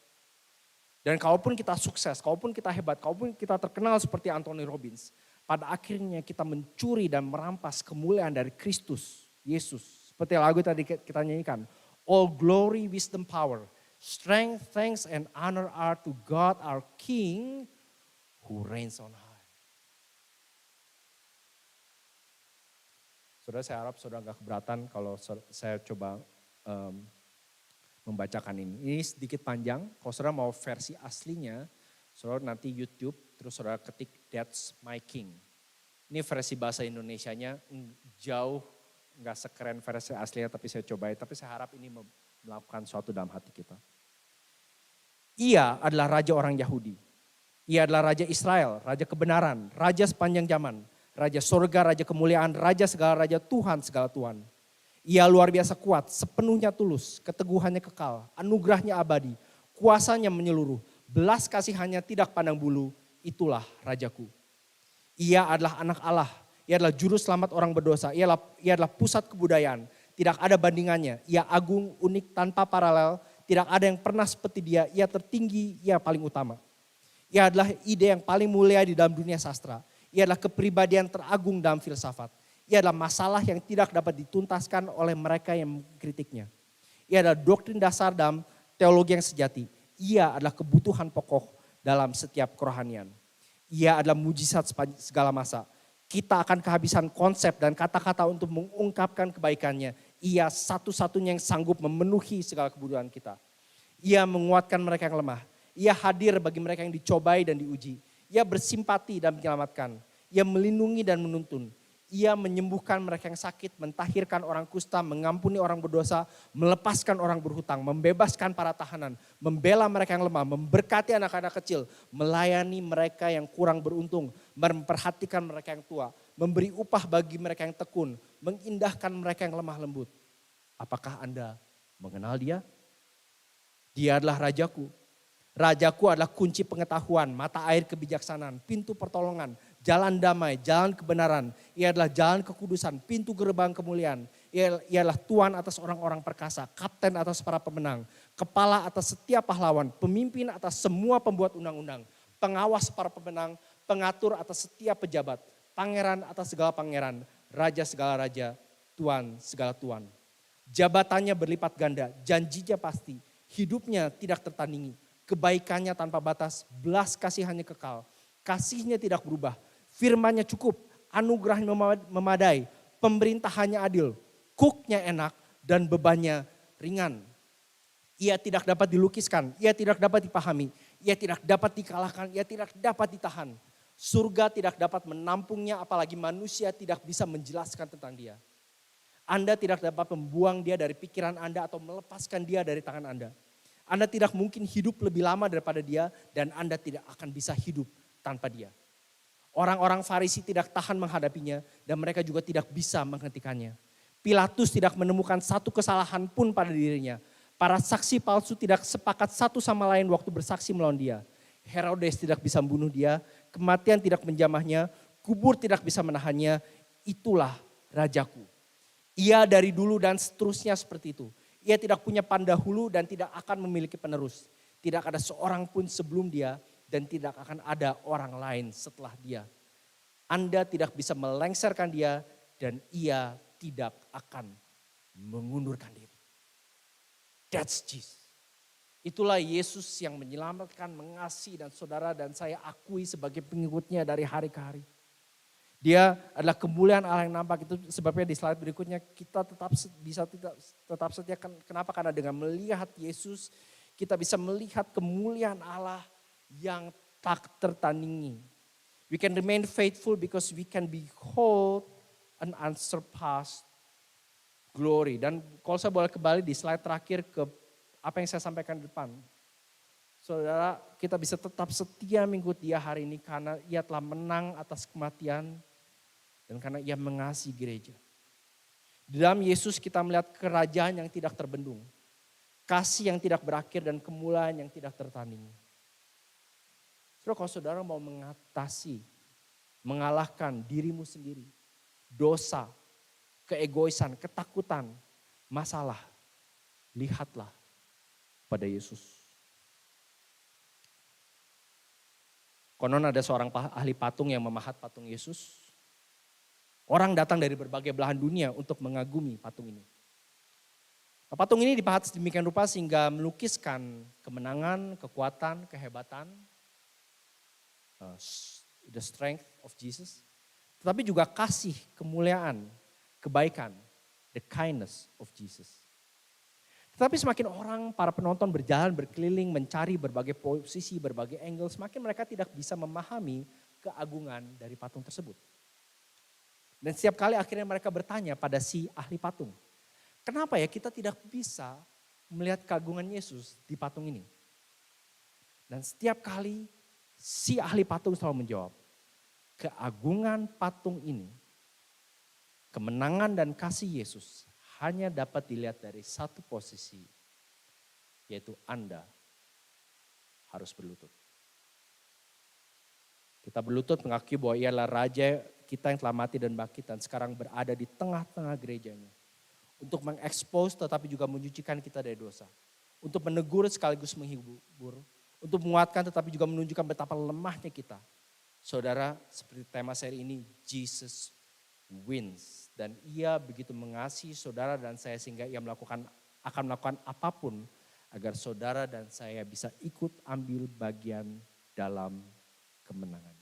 Dan kalaupun kita sukses, kalaupun kita hebat, kalaupun kita terkenal seperti Anthony Robbins, pada akhirnya kita mencuri dan merampas kemuliaan dari Kristus, Yesus. Seperti lagu tadi kita nyanyikan, all glory, wisdom, power, strength, thanks, and honor are to God our King who reigns on high. Saudara, saya harap saudara gak keberatan kalau saya coba membacakan ini. Ini sedikit panjang, kalau saudara mau versi aslinya, saudara nanti YouTube, terus saudara ketik That's My King. Ini versi bahasa Indonesianya jauh gak sekeren versi aslinya, tapi saya cobain. Tapi saya harap ini melakukan sesuatu dalam hati kita. Ia adalah raja orang Yahudi. Ia adalah raja Israel, raja kebenaran, raja sepanjang zaman, raja surga, raja kemuliaan, raja segala raja, Tuhan segala Tuhan. Ia luar biasa kuat, sepenuhnya tulus, keteguhannya kekal, anugerahnya abadi, kuasanya menyeluruh, belas kasihannya tidak pandang bulu, itulah rajaku. Ia adalah anak Allah, ia adalah juru selamat orang berdosa, ia adalah pusat kebudayaan, tidak ada bandingannya, ia agung, unik, tanpa paralel, tidak ada yang pernah seperti dia, ia tertinggi, ia paling utama. Ia adalah ide yang paling mulia di dalam dunia sastra. Ia adalah kepribadian teragung dalam filsafat. Ia adalah masalah yang tidak dapat dituntaskan oleh mereka yang mengkritiknya. Ia adalah doktrin dasar dalam teologi yang sejati. Ia adalah kebutuhan pokok dalam setiap kerohanian. Ia adalah mujizat segala masa. Kita akan kehabisan konsep dan kata-kata untuk mengungkapkan kebaikannya. Ia satu-satunya yang sanggup memenuhi segala kebutuhan kita. Ia menguatkan mereka yang lemah. Ia hadir bagi mereka yang dicobai dan diuji. Ia bersimpati dan menyelamatkan. Ia melindungi dan menuntun. Ia menyembuhkan mereka yang sakit, mentahirkan orang kusta, mengampuni orang berdosa, melepaskan orang berhutang, membebaskan para tahanan, membela mereka yang lemah, memberkati anak-anak kecil, melayani mereka yang kurang beruntung, memperhatikan mereka yang tua, memberi upah bagi mereka yang tekun, mengindahkan mereka yang lemah lembut. Apakah Anda mengenal dia? Dia adalah rajaku. Rajaku adalah kunci pengetahuan, mata air kebijaksanaan, pintu pertolongan, jalan damai, jalan kebenaran. Ia adalah jalan kekudusan, pintu gerbang kemuliaan. Ia adalah Tuhan atas orang-orang perkasa, kapten atas para pemenang, kepala atas setiap pahlawan, pemimpin atas semua pembuat undang-undang, pengawas para pemenang, pengatur atas setiap pejabat, pangeran atas segala pangeran, raja segala raja, Tuhan segala Tuhan. Jabatannya berlipat ganda, janjinya pasti, hidupnya tidak tertandingi. Kebaikannya tanpa batas, belas kasihannya kekal. Kasihnya tidak berubah, firman-Nya cukup, anugerahnya memadai, pemerintahannya adil, cooknya enak dan bebannya ringan. Ia tidak dapat dilukiskan, ia tidak dapat dipahami, ia tidak dapat dikalahkan, ia tidak dapat ditahan. Surga tidak dapat menampungnya, apalagi manusia tidak bisa menjelaskan tentang dia. Anda tidak dapat membuang dia dari pikiran Anda atau melepaskan dia dari tangan Anda. Anda tidak mungkin hidup lebih lama daripada dia dan Anda tidak akan bisa hidup tanpa dia. Orang-orang Farisi tidak tahan menghadapinya dan mereka juga tidak bisa menghentikannya. Pilatus tidak menemukan satu kesalahan pun pada dirinya. Para saksi palsu tidak sepakat satu sama lain waktu bersaksi melawan dia. Herodes tidak bisa membunuh dia, kematian tidak menjamahnya, kubur tidak bisa menahannya. Itulah rajaku. Ia dari dulu dan seterusnya seperti itu. Ia tidak punya pendahulu dan tidak akan memiliki penerus. Tidak ada seorang pun sebelum dia dan tidak akan ada orang lain setelah dia. Anda tidak bisa melengsarkan dia dan ia tidak akan mengundurkan diri. That's Jesus. Itulah Yesus yang menyelamatkan, mengasihi dan saudara dan saya akui sebagai pengikutnya dari hari ke hari. Dia adalah kemuliaan Allah yang nampak, itu sebabnya di slide berikutnya kita tetap setia. Kenapa? Karena dengan melihat Yesus kita bisa melihat kemuliaan Allah yang tak tertandingi. We can remain faithful because we can behold an unsurpassed glory. Dan kalau saya boleh kembali di slide terakhir ke apa yang saya sampaikan di depan. Saudara, kita bisa tetap setia mengikuti dia hari ini karena ia telah menang atas kematian dan karena ia mengasihi gereja. Di dalam Yesus kita melihat kerajaan yang tidak terbendung, kasih yang tidak berakhir dan kemuliaan yang tidak tertandingi. Saudara, kalau saudara mau mengatasi, mengalahkan dirimu sendiri, dosa, keegoisan, ketakutan, masalah, lihatlah pada Yesus. Konon ada seorang ahli patung yang memahat patung Yesus. Orang datang dari berbagai belahan dunia untuk mengagumi patung ini. Patung ini dipahat sedemikian rupa sehingga melukiskan kemenangan, kekuatan, kehebatan, the strength of Jesus. Tetapi juga kasih, kemuliaan, kebaikan, the kindness of Jesus. Tetapi semakin orang, para penonton berjalan, berkeliling, mencari berbagai posisi, berbagai angle, semakin mereka tidak bisa memahami keagungan dari patung tersebut. Dan setiap kali akhirnya mereka bertanya pada si ahli patung, kenapa ya kita tidak bisa melihat keagungan Yesus di patung ini? Dan setiap kali si ahli patung selalu menjawab, keagungan patung ini, kemenangan dan kasih Yesus hanya dapat dilihat dari satu posisi, yaitu Anda harus berlutut. Kita berlutut mengakui bahwa ialah Raja kita yang telah mati dan bangkit dan sekarang berada di tengah-tengah gerejanya. Untuk mengekspos tetapi juga menyucikan kita dari dosa. Untuk menegur sekaligus menghibur. Untuk menguatkan tetapi juga menunjukkan betapa lemahnya kita. Saudara, seperti tema seri ini, Jesus wins. Dan ia begitu mengasihi saudara dan saya sehingga ia akan melakukan apapun agar saudara dan saya bisa ikut ambil bagian dalam kemenangan.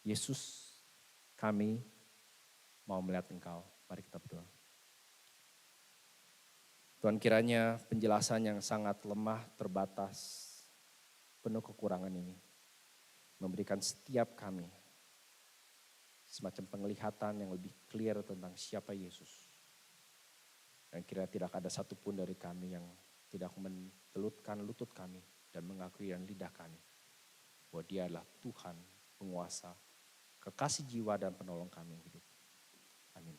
Yesus, kami mau melihat Engkau. Mari kita berdoa. Tuhan, kiranya penjelasan yang sangat lemah, terbatas, penuh kekurangan ini memberikan setiap kami semacam penglihatan yang lebih clear tentang siapa Yesus. Dan kira tidak ada satupun dari kami yang tidak mentelutkan lutut kami dan mengakui dan lidah kami bahwa Dia adalah Tuhan, penguasa, kekasih jiwa dan penolong kami yang hidup. Amin.